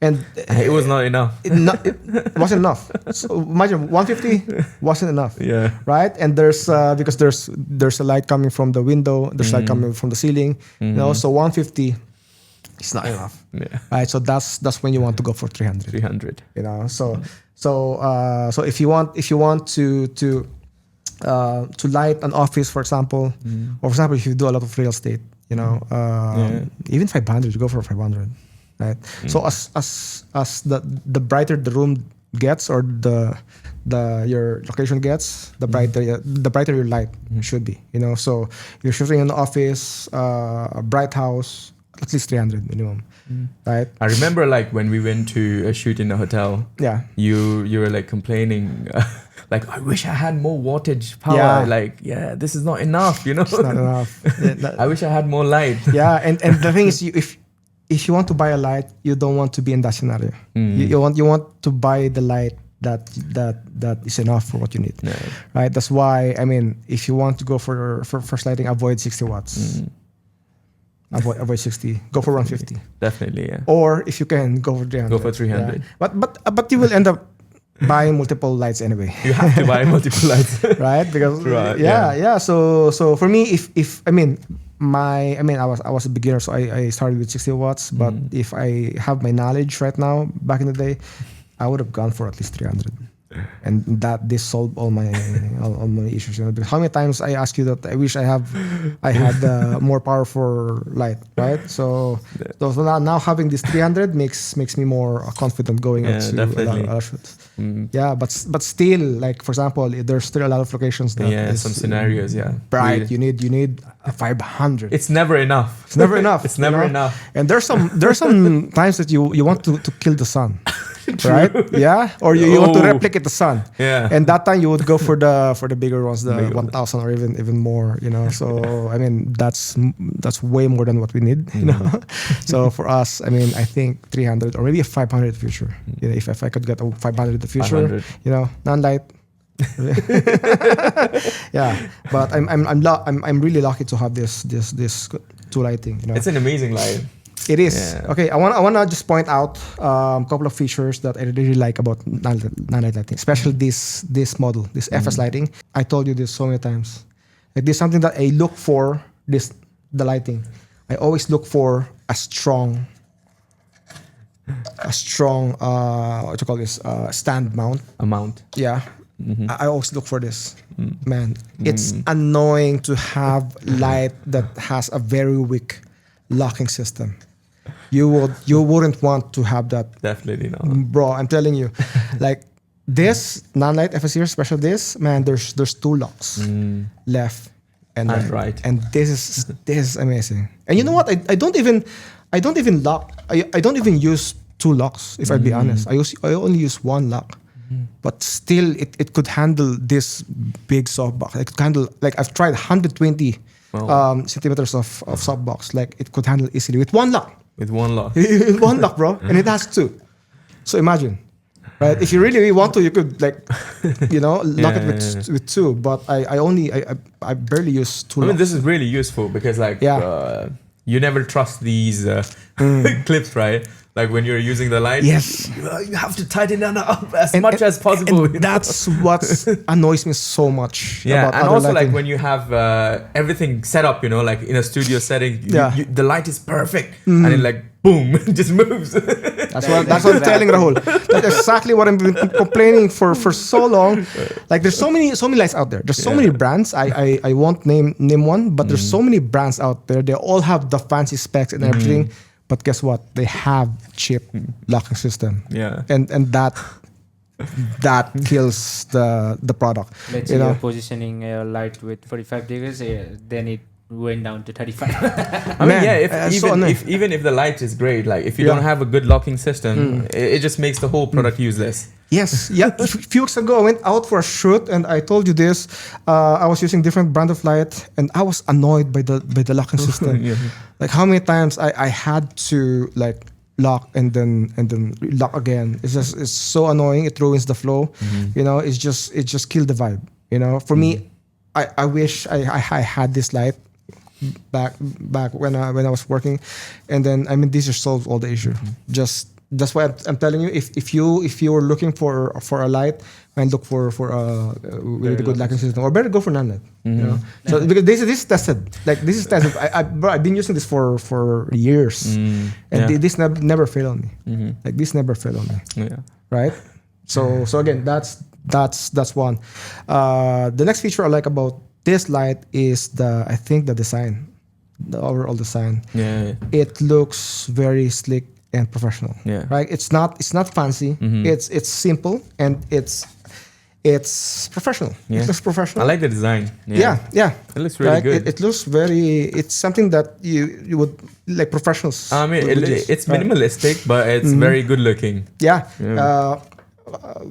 and It was not enough. it wasn't enough. So imagine 150 wasn't enough. Yeah. Right. And there's because there's a light coming from the window. There's light coming from the ceiling. You know, so 150 is not enough. Yeah. Right. So that's when you want to go for 300. 300. You know. So if you want to light an office, for example, or for example, if you do a lot of real estate, you know, even 500, you go for 500, right? So as the brighter the room gets, or your location gets, the brighter your light should be, you know. So you're shooting in an office, a bright house, at least 300 minimum, right? I remember like when we went to a shoot in a hotel. Yeah. You were like complaining. Like, I wish I had more wattage power. Yeah. Like, this is not enough, you know? It's not enough. I wish I had more light. Yeah, and the thing is, if you want to buy a light, you don't want to be in that scenario. You want to buy the light that is enough for what you need, right? That's why, I mean, if you want to go for first lighting, avoid 60 watts. Avoid 60. Go for 150. Definitely, yeah. Or if you can, go for 300. Go for 300. Yeah. But you will end up buying multiple lights anyway. You have to buy multiple lights. Right? Because Right, yeah. So for me, if I was a beginner, so I started with 60 watts. But if I have my knowledge right now, back in the day, I would have gone for at least 300. And this solved all my issues. You know? Because how many times I ask you that I wish I had more power for light, right? So now having this 300 makes me more confident going into a lot of shoots. Yeah, but still, like for example, there's still a lot of locations that some scenarios, bright. You need a 500. It's never enough. It's never enough. It's never know? enough. And there's some times that you want to kill the sun. Right? Yeah. Or you want to replicate the sun. Yeah. And that time you would go for the bigger ones, the 1000 or even more, you know. So I mean that's way more than what we need, you know. So for us, I mean, I think 300 or maybe a 500 in the future. You know, if I could get a 500 in the future, 500. You know, Nanlite. Yeah. But I'm really lucky to have this two lighting, you know. It's an amazing light. It is. Yeah. Okay, I want to just point out a couple of features that I really like about Nanlite lighting, especially this model, this FS lighting. I told you this so many times. Like this is something that I look for. The lighting. I always look for a strong what you call this stand mount. A mount. Yeah. I always look for this. Man, it's annoying to have light that has a very weak locking system. You wouldn't want to have that. Definitely not. Bro, I'm telling you. Like this Nanlite FS series, special this, man, there's two locks. Left and right. And this is amazing. And you know what? I don't even lock. I don't even use two locks, if I be honest. I only use one lock. But still it could handle this big softbox. It could handle, like I've tried 120 centimeters of softbox. Like it could handle easily with one lock. With one lock. With one lock, bro. And it has two. So imagine. Right? If you really want to, you could lock it with two. But I barely use two locks. I mean, this is really useful because you never trust these clips, right? Like when you're using the light, yes, you have to tighten it up as much as possible. And that's what annoys me so much. Yeah, about and also lighting. like when you have everything set up, you know, like in a studio setting, the light is perfect, and it like boom, it just moves. That's what I'm telling Rahul. That's exactly what I've been complaining for so long. Like there's so many lights out there. There's so many brands. I won't name one, but there's so many brands out there. They all have the fancy specs and everything. But guess what? They have cheap locking system. Yeah. And that that kills the product. Let's say you're positioning a light with 45 degrees, then it went down to 35. I mean, even if the light is great, like if you don't have a good locking system, it just makes the whole product useless. Yes, yeah. A few weeks ago, I went out for a shoot, and I told you this. I was using different brand of light, and I was annoyed by the locking system. Like how many times I had to like lock and then lock again. It's so annoying. It ruins the flow. You know, it just killed the vibe. You know, for me, I wish I had this light back when I was working, and then I mean this just solves all the issue. Just that's why I'm telling you, if you were looking for a light, and look for a really good lighting system, or better go for Nanlite. You know, so because this is tested. Like this is tested. I've been using this for years, and this never failed on me. Like this never failed on me. Yeah. Right. So again, that's one. The next feature I like about this light is the design, the overall design. Yeah. It looks very slick and professional. Yeah. Right. It's not fancy. It's simple and it's professional. Yeah. It looks professional. I like the design. Yeah. It looks really good. It looks very. It's something that you would like professionals. I mean, it's minimalistic, but it's very good looking. Yeah.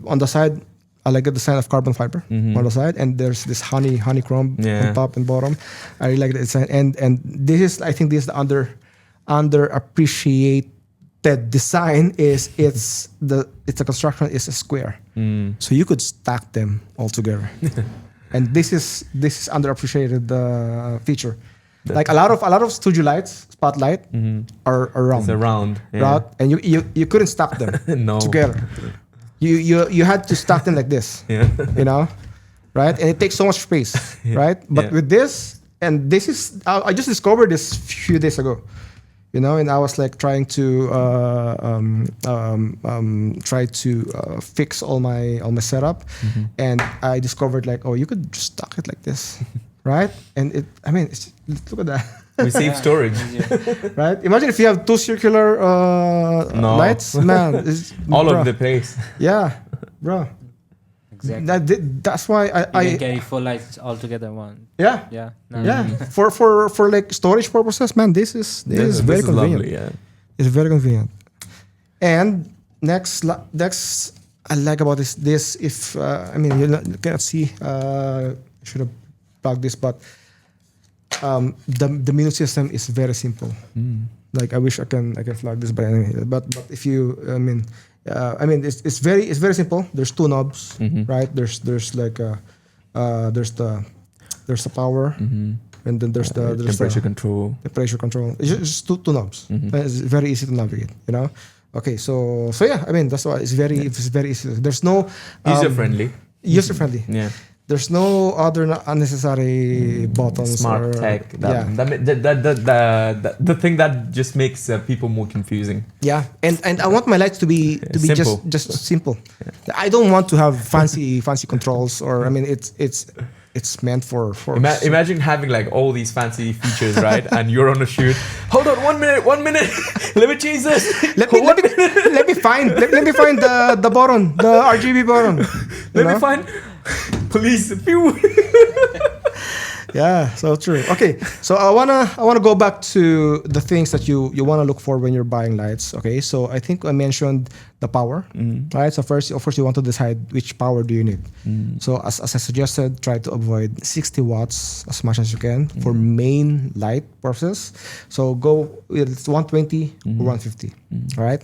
On the side, I like the design of carbon fiber on the side, and there's this honeycomb on top and bottom. I really like the design, and this is, I think, this is the underappreciated design. It's the construction is a square, so you could stack them all together, and this is underappreciated feature. Like a lot of studio lights, spotlight are round. It's a round, and you couldn't stack them together. You had to stack them like this, you know, right? And it takes so much space, right? But with this, and this is, I just discovered this few days ago, you know, and I was like trying to fix all my setup, and I discovered like, oh, you could just stack it like this, right? And look at that. We save storage. Right? Imagine if you have two circular lights, man. All over the place. Yeah, bro. Exactly. That's why I can carry 4 lights all together one. Yeah. Yeah. Yeah. For like storage purposes, man, this is very convenient. Lovely, yeah. It's very convenient. And next I like about this if you cannot see, I should have plugged this, but the menu system is very simple. Like I wish I can flag this, but anyway. But if you it's very simple. There's 2 knobs, right? There's like there's the power, and then there's the temperature control. The pressure control. It's just two knobs. It's very easy to navigate. You know. Okay, so yeah. I mean that's why it's very easy. There's no user-friendly. User-friendly. Yeah. There's no other unnecessary buttons. Smart tech. The thing that just makes people more confusing. Yeah, and I want my lights to be simple. just simple. Yeah. I don't want to have fancy controls, or I mean it's meant for. Imagine having like all these fancy features, right? And you're on a shoot. Hold on, 1 minute. Let me change this. Let me find the button, the RGB button. Let me find. Police. Yeah, so true. Okay, so I wanna go back to the things that you wanna look for when you're buying lights. Okay, so I think I mentioned the power, right? So first, of course, you want to decide which power do you need. So as I suggested, try to avoid 60 watts as much as you can for main light purposes. So go with 120 or 150. All right.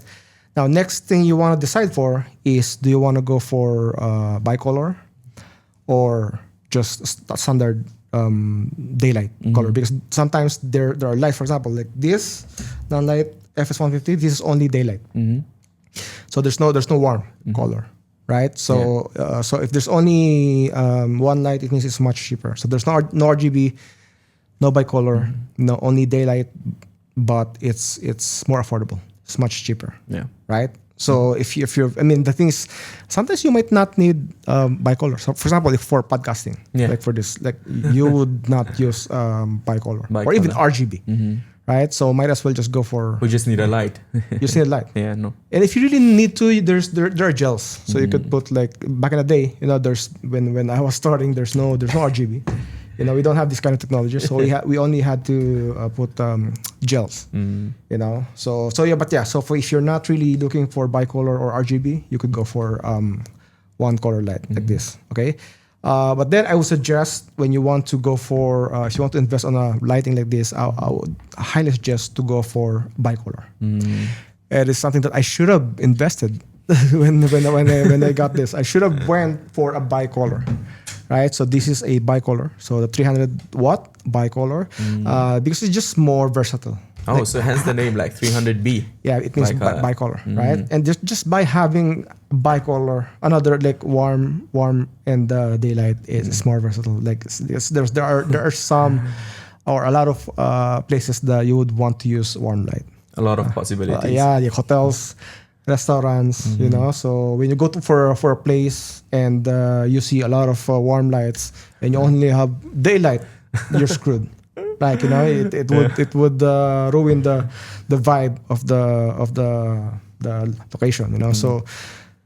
Now, next thing you want to decide for is, do you want to go for bicolor or just standard daylight color? Because sometimes there are lights, for example, like this Nanlite FS150. This is only daylight, so there's no warm color, right? So so if there's only one light, it means it's much cheaper. So there's no RGB, no bicolor, no only daylight, but it's more affordable. It's much cheaper. Yeah. Right. So if you're, I mean, the thing is, sometimes you might not need bicolor. So, for example, if for podcasting, like for this, like you would not use bicolor or even RGB, right? So might as well just go for We just need a light. you just need a light. Yeah, no. And if you really need to, there are gels. So you could put like back in the day, there's when I was starting, there's no RGB. We don't have this kind of technology, so we only had to put gels. So if you're not really looking for bicolor or RGB, you could go for one color light like this. Okay. But then I would suggest when you want to go for if you want to invest on a lighting like this, I would highly suggest to go for bicolor. It is something that I should have invested when I got this. I should have went for a bicolor, right? So this is a bicolor, so the 300 watt bicolor, because it's just more versatile. Oh, so hence the name, like 300B. Yeah, it means bicolor, right? And just by having bicolor, another like warm and daylight is more versatile. Like there are some or a lot of places that you would want to use warm light. A lot of possibilities. The hotels, restaurants, So when you go for a place and you see a lot of warm lights and you only have daylight, you're screwed. Like it would ruin the vibe of the location.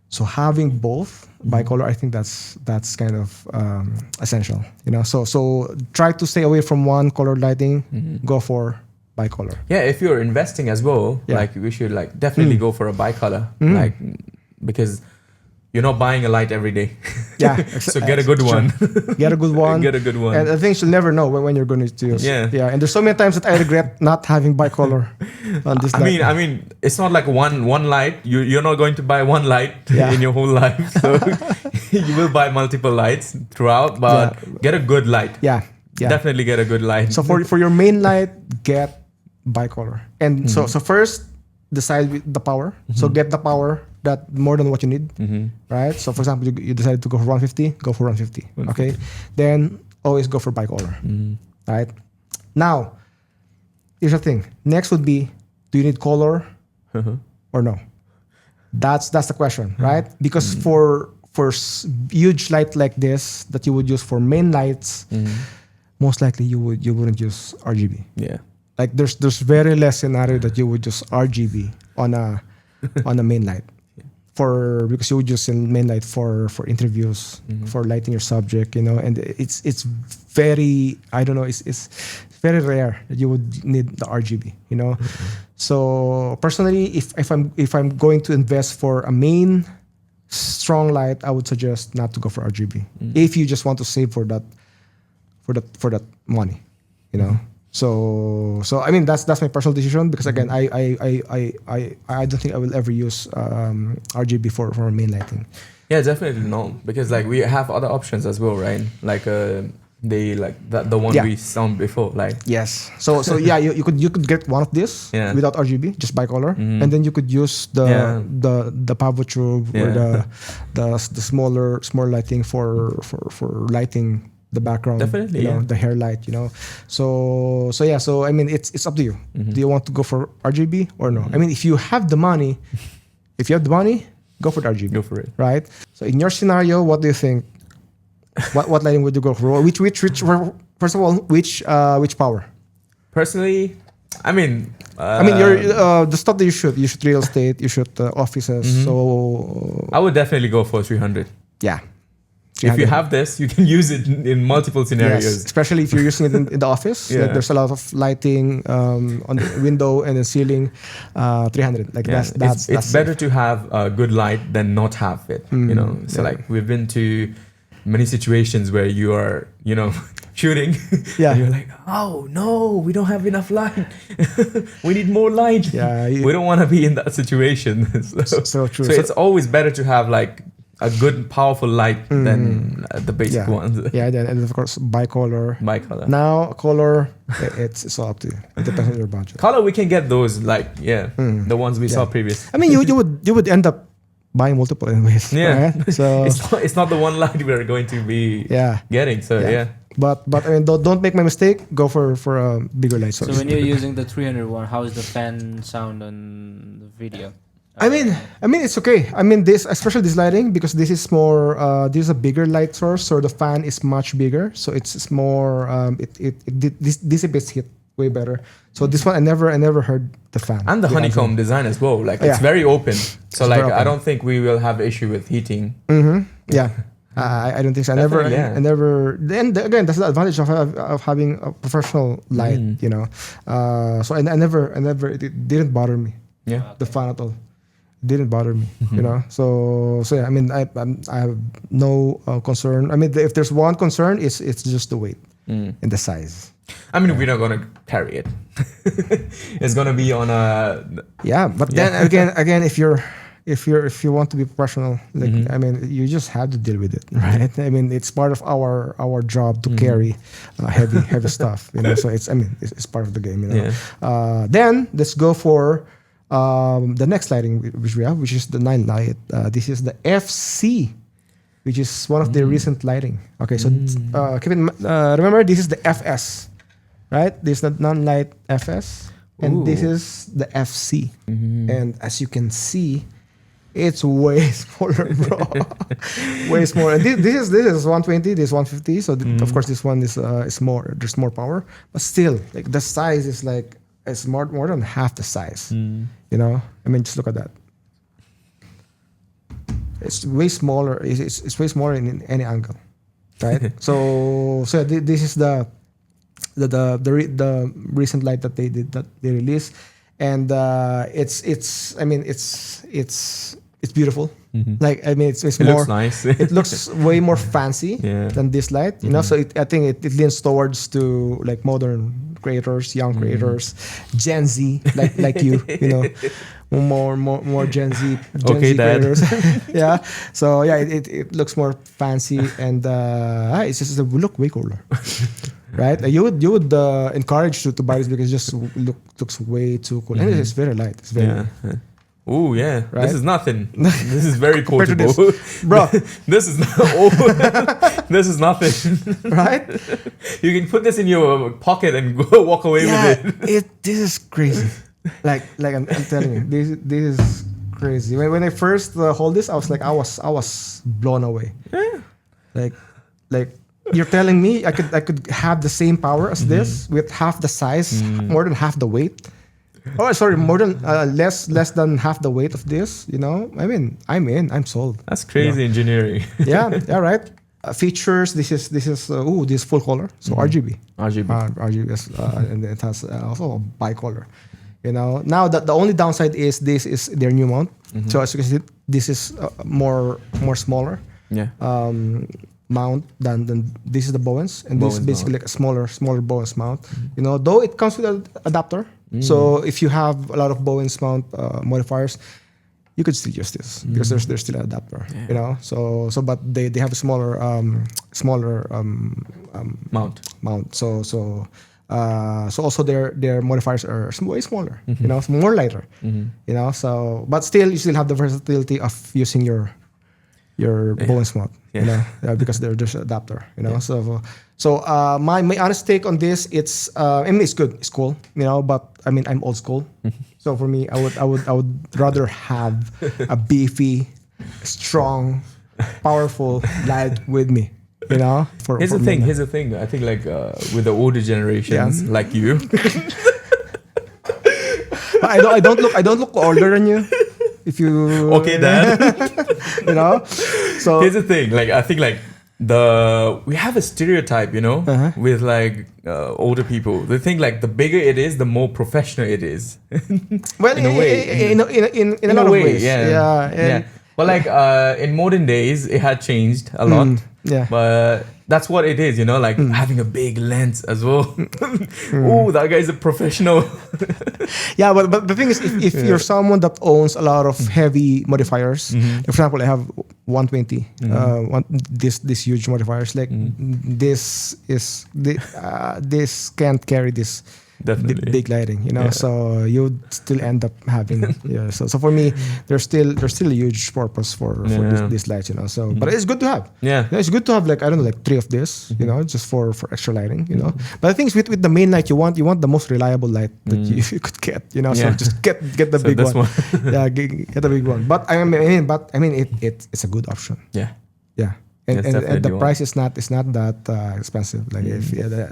So having both bicolor, I think that's kind of essential. So try to stay away from one color lighting. Go for bicolor. Yeah, if you're investing as well, like we should like definitely go for a bicolor, like because you're not buying a light every day. Yeah. So get a good one. Get a good one. Get a good one. And I think you'll never know when you're going to use. Yeah. Yeah. And there's so many times that I regret not having bicolor on this light. I mean, it's not like one light. You're not going to buy one light in your whole life. So you will buy multiple lights throughout, but get a good light. Yeah. Definitely get a good light. So for your main light, get bicolor. And so first decide with the power. So get the power that more than what you need, right? So for example, you decided to go for 150, go for 150. Okay, then always go for bicolor, right? Now, here's the thing. Next would be, do you need color or no? That's the question, right? Because for huge light like this that you would use for main lights, most likely you wouldn't use RGB. Yeah. Like there's very less scenario that you would use RGB on a main light. Because you would use main light for interviews, for lighting your subject, and it's very, I don't know, it's very rare that you would need the RGB, So personally, if I'm going to invest for a main strong light, I would suggest not to go for RGB. If you just want to save for that money, So I mean that's my personal decision, because again I don't think I will ever use RGB for main lighting. Yeah, definitely no, because like we have other options as well, right? Like they like the one we saw before, like yes. So yeah, you could get one of this without RGB, just bicolor, and then you could use the pavo tube or the smaller lighting for lighting the background, definitely, the hair light, So I mean, it's up to you. Do you want to go for RGB or no? I mean, if you have the money, go for the RGB. Go for it. Right? So in your scenario, what do you think? What lighting would you go for? Which first of all, which power? Personally, I mean, you're the stuff that you shoot real estate, you shoot offices. So I would definitely go for 300. Yeah. If you have this, you can use it in multiple scenarios. Yes, especially if you're using it in the office. Like there's a lot of lighting on the window and the ceiling. 300. Like that's better to have a good light than not have it. So like we've been to many situations where you are, shooting. And you're like, oh no, we don't have enough light. We need more light. Yeah, we don't want to be in that situation. So true. So it's always better to have like a good, powerful light than the basic ones. Yeah, and of course bicolor. Now color, it's all up to you. It depends on your budget. Color, we can get those like the ones we saw previously. I mean, you would end up buying multiple anyways. Yeah. Right? So it's not the one light we're going to be getting. So But I mean, don't make my mistake. Go for a bigger light source. So when you're using the 300 one, how is the fan sound on the video? I mean, it's okay. I mean, especially this lighting, because this is more. This is a bigger light source, so the fan is much bigger. So it's more. It dissipates heat way better. So this one, I never heard the fan. And the honeycomb design as well. Like it's very open. So like I don't think we will have issue with heating. Yeah. I don't think so. I never. Then again, that's the advantage of having a professional light, you know. So I never. It didn't bother me. Yeah. The fan at all. It didn't bother me, you know. So yeah. I mean, I have no concern. I mean, if there's one concern, it's just the weight and the size. I mean, we're not gonna carry it. It's gonna be on a. Yeah, but then again, if you want to be professional, like I mean, you just have to deal with it, right? I mean, it's part of our job to carry heavy stuff, you know. So it's part of the game, you know. Yeah. Then let's go for the next lighting which we have, which is the Nanlite. This is the FC, which is one of the recent lighting. Okay, so remember this is the FS, right? This is the Nanlite FS, and this is the FC. And as you can see, it's way smaller, bro. Way smaller. And this is 120. This is 150. So of course this one is more. There's more power, but still, like the size is like it's more than half the size. You know, I mean, just look at that. It's way smaller. It's way smaller in any angle, right? so this is the recent light that they released, and it's beautiful. Like I mean, it's It more. looks nice. It looks way more fancy than this light, you know. So I think it leans towards to like modern creators, young creators, Gen Z, like you know, more Gen Z Okay, Dad. creators. Yeah. So yeah, it looks more fancy and it's just it look way cooler. Right? You would encourage to buy this because it just looks way too cool. And it's very light. It's very Oh yeah, Right? This is nothing. This is very Compared to portable, bro. This is this is nothing. Right? You can put this in your pocket and go walk away with it. This is crazy. Like I'm telling you, this is crazy. When I first hold this, I was like, I was blown away. Yeah. Like you're telling me I could have the same power as this with half the size, more than half the weight. Oh, sorry, more than less than half the weight of this. You know, I mean, I'm sold. That's crazy engineering. Yeah, right. Features. This is full color, so RGB. RGB, and it has also a bicolor. You know, now the only downside is this is their new mount. So as you can see, this is more smaller. Yeah. Mount than this is the Bowens, and this is Bowens basically like a smaller Bowens mount. You know, though it comes with an adapter. So if you have a lot of Bowens mount modifiers, you could still use this because there's still an adapter. Yeah. You know, so but they have a smaller mount. So also their modifiers are way smaller. You know, more lighter. You know, so but still you still have the versatility of using your Bowens mount. You know, because there's an adapter. You know, so my honest take on this, I mean it's good, it's cool. You know, but I mean I'm old school. So for me, I would rather have a beefy, strong, powerful light with me. You know, Here's the thing. I think like with the older generations, like you, I don't look older than you. If you okay, Dad. You know, so here's the thing. Like I think like we have a stereotype, you know, with like older people. They think like the bigger it is, the more professional it is. Well, in a way, in a lot of ways, yeah. But like in modern days, it had changed a lot. Yeah. But that's what it is, you know, like having a big lens as well. Oh, that guy's a professional. Yeah, but the thing is, if you're someone that owns a lot of heavy modifiers, for example, I have 120, this huge modifiers, like this can't carry this big lighting, you know. So you would still end up having So for me, there's still a huge purpose for this lights, you know. So but it's good to have. Yeah, it's good to have like I don't know, like 3 of this, you know, just for extra lighting, you know. But the thing is with the main light, you want the most reliable light that you could get, you know. So just get the big one. Yeah, get the big one. But I mean, it's a good option. Yeah. Yeah. And, Yes, and the definitely price is not that expensive. Like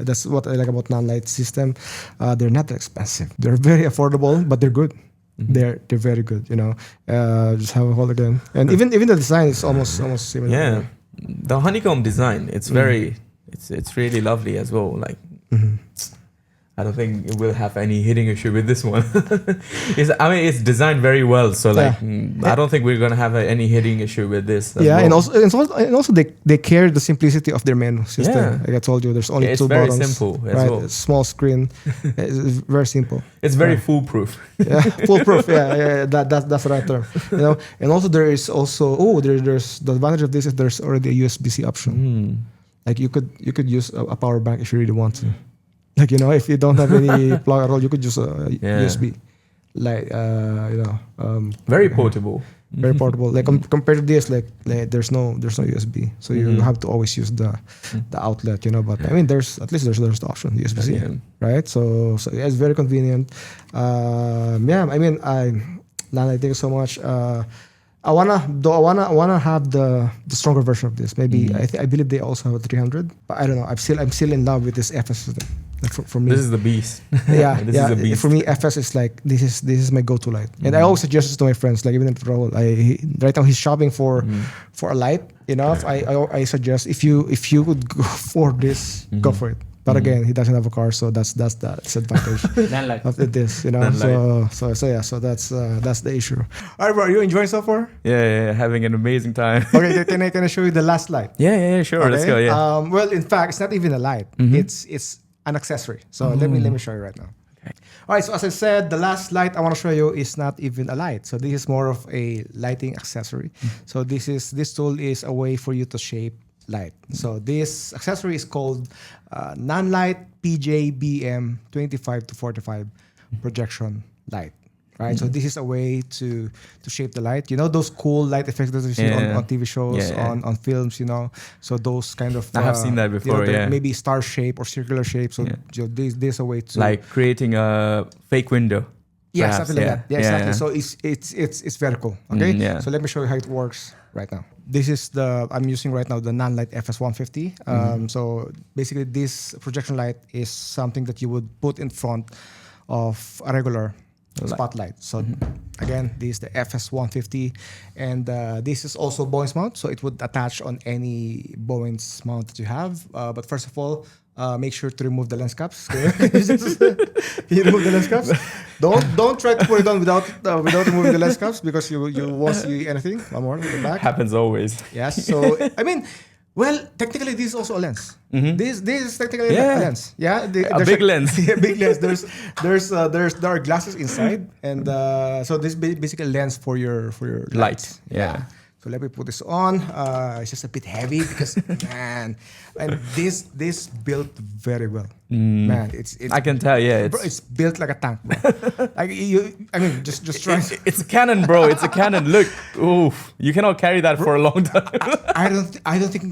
that's what I like about Nanlite system. They're not that expensive. They're very affordable, but they're good. They're very good. Just have a hold again, and even the design is almost similar. Yeah, the honeycomb design. It's very. It's really lovely as well. Like. I don't think we'll have any hitting issue with this one. It's designed very well, so I don't think we're gonna have any hitting issue with this. Yeah, well. and also they care the simplicity of their menu system. Yeah. Like I told you, there's only It's two very buttons. simple as right? well. A small screen. It's very simple. It's very foolproof. Yeah, foolproof. Yeah. That's the right term. And also there is also there's the advantage of this is there's already a USB-C option. Like you could use a power bank if you really want to. Like if you don't have any plug at all, you could use a USB. Like Very portable. very portable. Like compared to this, like there's no USB, so you have to always use the outlet. But I mean, there's at least there's the option USB-C, right? So yeah, it's very convenient. I mean, Lana, thank you so much. I wanna have the stronger version of this. Maybe I believe they also have a 300, but I don't know. I'm still in love with this FS system. Like for me, This is the beast. yeah, This is the beast. For me, FS is like this is my go-to light, and I always suggest this to my friends. Like even if Raul, right now he's shopping for a light. I suggest if you would go for this, go for it. But again, he doesn't have a car, so that's the disadvantage Nanlite. of this. So that's the issue. All right, bro, are you enjoying so far? Yeah, having an amazing time. Okay, can I show you the last light? Yeah, sure. Okay? Let's go. Yeah. Well, in fact, it's not even a light. It's an accessory. So let me show you right now. Okay. All right. So as I said, the last light I want to show you is not even a light. So this is more of a lighting accessory. So this tool is a way for you to shape light. So this accessory is called Nanlite PJBM 25 to 45 projection light. Right, so this is a way to shape the light. Those cool light effects that you see on TV shows, on films. So those kind of I have seen that before. Maybe star shape or circular shape. So this is a way to like creating a fake window. Yeah, perhaps. something like that. Yeah, exactly. So it's very cool. Okay, So let me show you how it works right now. This is I'm using right now the Nanlite FS150. So basically, this projection light is something that you would put in front of a regular spotlight. So again, this is the FS150, and this is also Bowens mount, so it would attach on any Bowens mount that you have. But first of all, make sure to remove the lens caps. You remove the lens caps. Don't try to put it on without removing the lens caps, because you won't see anything. One more at the back. Happens always. Yes. So I mean. Well, technically, this is also a lens. This is technically a lens. Yeah, a big lens. Yeah, big lens. There are glasses inside, and so this is basically a lens for your Light. Yeah. So let me put this on. It's just a bit heavy because and this built very well. Man, it's I can tell. Yeah, it's built like a tank, bro. Just try. It's a cannon, bro. It's a cannon. Look, oof, you cannot carry that for a long time. I don't think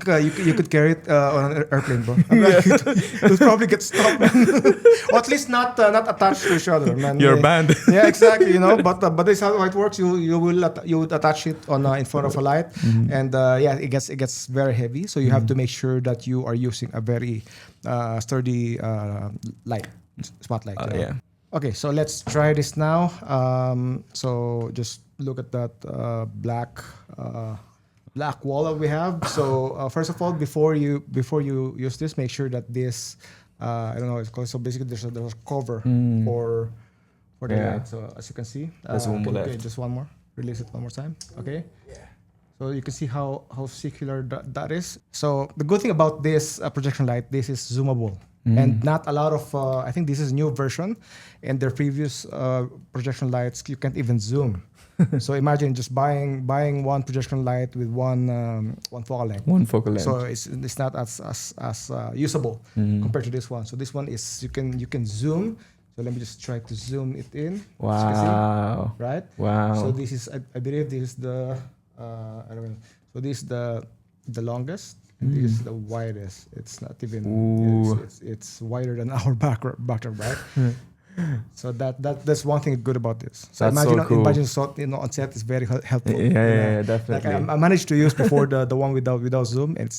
you could carry it on an airplane, bro. It would probably get stuck, man. Or at least not attached to each other, man. You're banned. Yeah, exactly. But this is how it works. You would attach it on in front of a light, and it gets very heavy. So you have to make sure that you are using a very sturdy spotlight. Yeah. Okay, so let's try this now. So just look at that black wall that we have. So first of all, before you use this, make sure that this I don't know what it's called. So basically, there's a cover for the light. So as you can see, there's one more left. Okay, just one more. Release it one more time. Okay. Yeah. So you can see how circular that is. So the good thing about this projection light, this is zoomable. And not a lot of, I think this is a new version. And their previous projection lights, you can't even zoom. So imagine just buying one projection light with one focal length. One focal length. So it's not as usable compared to this one. So this one is you can zoom. So let me just try to zoom it in. Wow. Right? Wow. So this is, I believe this is the, I don't know. So this is the longest. And this is the widest. It's not even. It's wider than our background, right? So that's one thing good about this. So That's so cool. imagine so on set is very helpful. Yeah, Like definitely. I managed to use before the one without zoom. And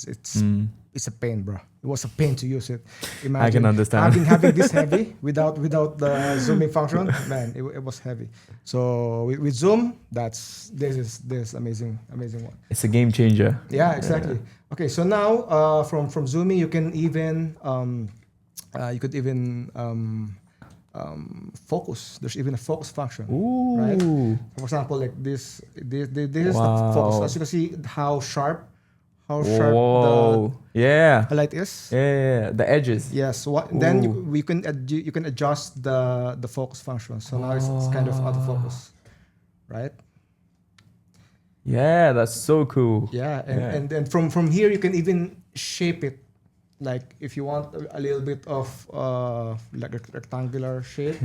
it's a pain, bro. It was a pain to use it. Imagine I can understand. having this heavy without the zooming function. Man, it was heavy. So with zoom, this is amazing one. It's a game changer. Yeah, exactly. Okay, so now from zooming, you can even focus. There's even a focus function. Ooh. Right? For example, like this is the focus. As you can see, how sharp Whoa. the light is. Yeah. The edges. Yes. Then you can adjust the focus function. So now it's kind of out of focus, right? Yeah, that's so cool. Yeah, and then from here you can even shape it. Like if you want a little bit of like a rectangular shape,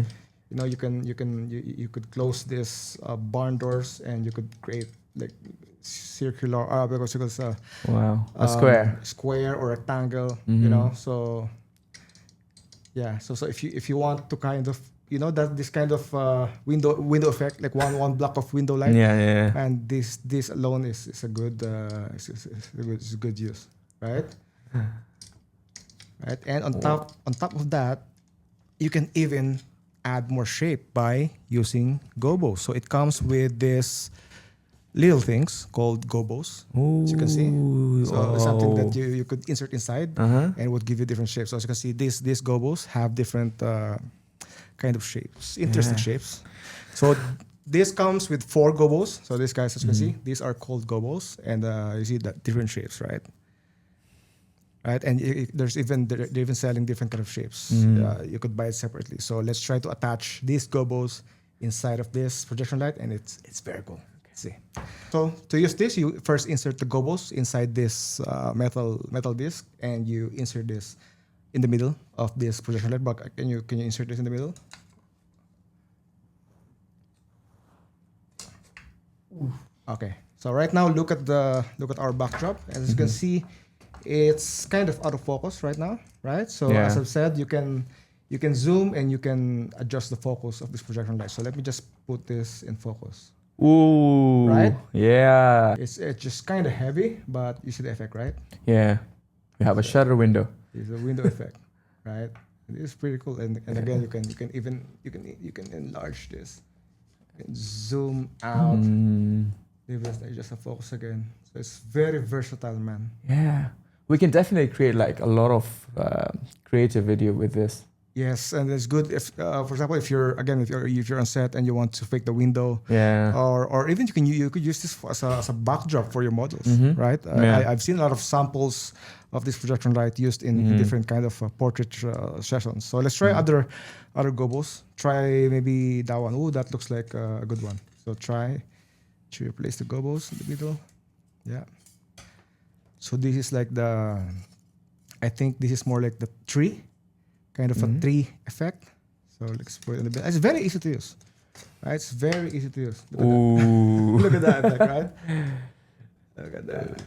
you could close this barn doors and you could create like circular because Wow. A square or rectangle. So yeah. So if you want to kind of that this kind of window effect, like one block of window light. Yeah. And this alone is a good it's a good use, right? Right, and on top of that, you can even add more shape by using gobos. So it comes with this little things called gobos, as you can see. So it's something that you could insert inside and it would give you different shapes. So as you can see, these gobos have different kind of shapes, interesting shapes. So this comes with 4 gobos. So these guys, as you can see, these are called gobos, and you see that different shapes, right? Right, and they're even selling different kind of shapes. You could buy it separately. So let's try to attach these gobos inside of this projection light, and it's very cool. See. So to use this, you first insert the gobos inside this metal disc, and you insert this in the middle of this projection light. But can you insert this in the middle? Okay. So right now, look at our backdrop, as you can see. It's kind of out of focus right now, right? So as I've said, you can zoom and you can adjust the focus of this projection light. So let me just put this in focus. Ooh. Right? Yeah. It's just kind of heavy, but you see the effect, right? Yeah. We have a shutter window. It's a window effect, right? It is pretty cool. And again, you can enlarge this. You can zoom out. Leave this just a focus again. So it's very versatile, man. Yeah. We can definitely create like a lot of creative video with this. Yes, and it's good if, for example, if you're on set and you want to fake the window, or even you could use this as a backdrop for your models, right? I've seen a lot of samples of this projection light used in different kind of portrait sessions. So let's try other gobos. Try maybe that one. Oh, that looks like a good one. So try to replace the gobos in the middle. Yeah. So this is like I think this is more like the tree. Kind of a tree effect. So let's put it in the bit. It's very easy to use. Right? It's very easy to use. Look at that effect, right? Look at that.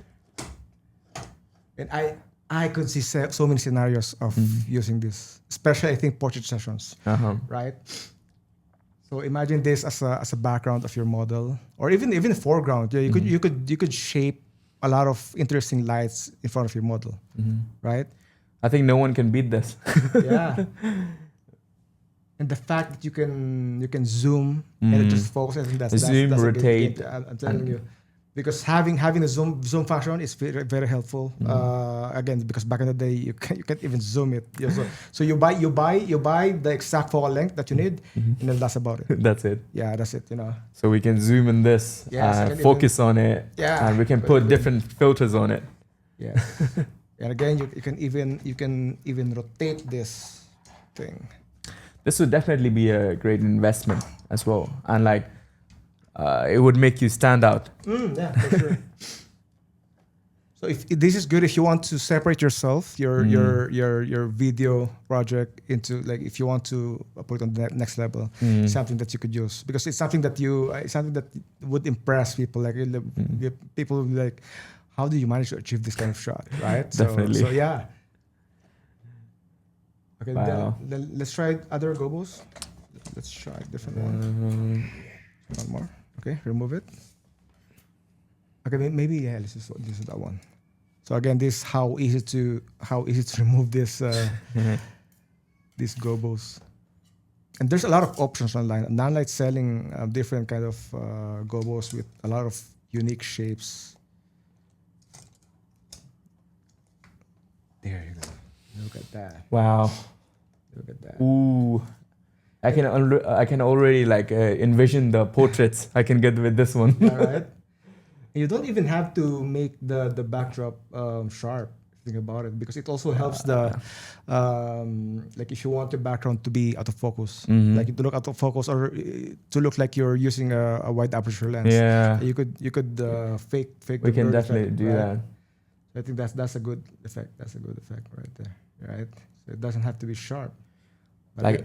And I could see so many scenarios of using this, especially I think portrait sessions, right? So imagine this as a background of your model, or even the foreground. Yeah, you could shape a lot of interesting lights in front of your model, right? I think no one can beat this. Yeah. And the fact that you can zoom and it just focus, I think that's rotate. I'm telling you, because having a zoom function is very, very helpful. Again, because back in the day you can't even zoom it. Yeah, so you buy the exact focal length that you need, and then that's about it. That's it. Yeah, that's it. So we can zoom in this, focus on it, and we can put different filters on it. Yeah. And again, you can even rotate this thing. This would definitely be a great investment as well, and like it would make you stand out. Yeah, for sure. So if this is good, if you want to separate yourself, your video project into, like, if you want to put it on the next level, something that you could use, because it's something that would impress people. Like people will be like, how do you manage to achieve this kind of shot, right? Definitely. So yeah. Okay, wow. then let's try other gobos. let's try a different one. One more. Okay, remove it. Okay, maybe yeah. Let's just use that one. So again, this how easy to remove this these gobos. And there's a lot of options online. Nanlite selling different kind of gobos with a lot of unique shapes. There you go. Look at that. Wow. Look at that. Ooh. I can already like envision the portraits I can get with this one. All right. You don't even have to make the backdrop sharp. Think about it, because it also helps the like if you want the background to be out of focus, like to look out of focus, or to look like you're using a wide aperture lens. Yeah. You could fake. We the can blur definitely effect, do right? that. I think that's a good effect. That's a good effect right there. Right. So it doesn't have to be sharp. But Like,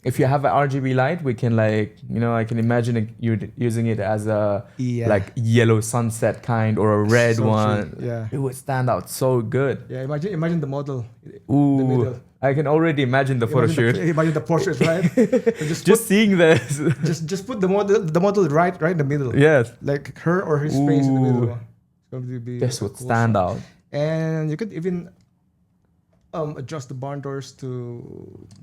if you have an RGB light, we can like, I can imagine you using it as a like yellow sunset kind or a red one. True. Yeah. It would stand out so good. Yeah. Imagine the model. Ooh. The middle. I can already imagine the photo shoot. Imagine the portrait, right? So just seeing this. just put the model right in the middle. Yes. Like her or his face in the middle. It's going to be This would cool stand shot. out. And you could even adjust the barn doors to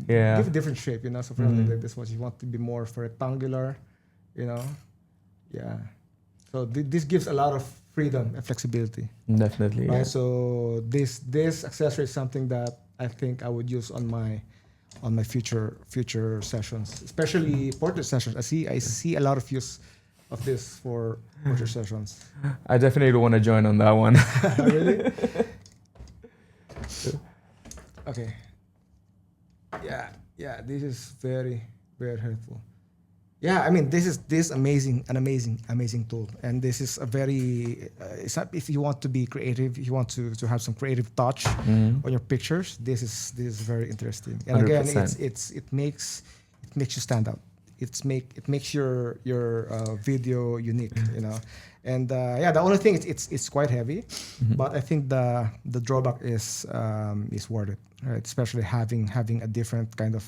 Yeah. give a different shape, So for something like this one, you want to be more rectangular, Yeah. So this gives a lot of freedom and flexibility. Definitely. Right. Yeah. So this accessory is something that I think I would use on my future sessions, especially portrait sessions. I see a lot of use of this for portrait sessions. I definitely want to join on that one. Really? Okay. Yeah. This is very, very helpful. Yeah, I mean, this is amazing tool, and this is a very. It's not, if you want to be creative, if you want to have some creative touch on your pictures. This is very interesting, and 100%. again, it makes you stand out. It makes your video unique, And the only thing it's quite heavy, but I think the drawback is worth it, right? Especially having a different kind of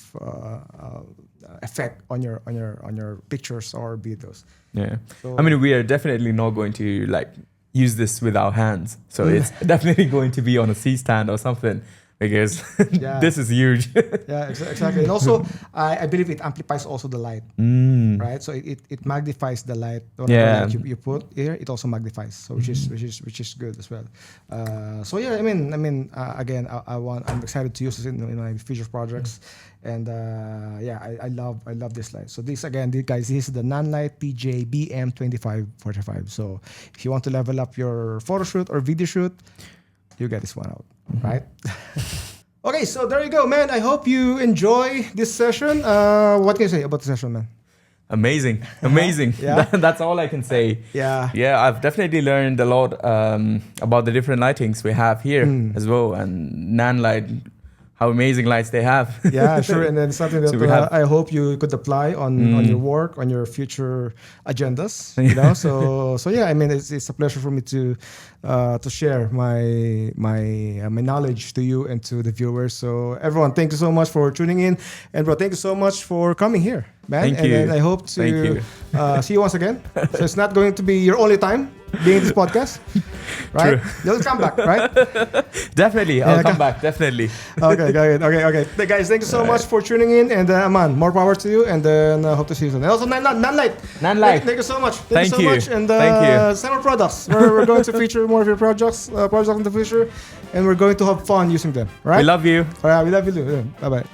effect on your pictures or videos. Yeah. So, I mean, we are definitely not going to like use this with our hands. So it's definitely going to be on a C-stand or something, because this is huge. Yeah, exactly. And also, I believe it amplifies also the light, right? So it magnifies the light. Whatever light you put here, it also magnifies. So which is good as well. So yeah, I mean, again, I'm excited to use this in my future projects, and I love this light. So this is the Nanlite PJ BM2545. So if you want to level up your photo shoot or video shoot, you get this one out. Right? Okay, so there you go, man. I hope you enjoy this session. What can you say about the session, man? Amazing. Yeah. That's all I can say. Yeah. I've definitely learned a lot about the different lightings we have here as well, and Nanlite, how amazing lights they have. Yeah, sure. And then something that So I hope you could apply on your work, on your future agendas. So yeah, I mean, it's a pleasure for me to share my knowledge to you and to the viewers. So everyone, thank you so much for tuning in, and bro, thank you so much for coming here, man. Thank you. And I hope to see you once again. So it's not going to be your only time being in this podcast, right? True. You'll come back, right? Definitely, I'll come back. Definitely. Okay, got it. Okay. Hey, guys, thank you so much for tuning in, and Aman, more power to you, and then hope to see you soon. And also Nanlite. Nanlite. Thank you so much. Thank you. So much. And Thank you. Summer products. We're going to feature more of your projects in the future, and we're going to have fun using them. Right? We love you. All right, we love you too. Bye bye.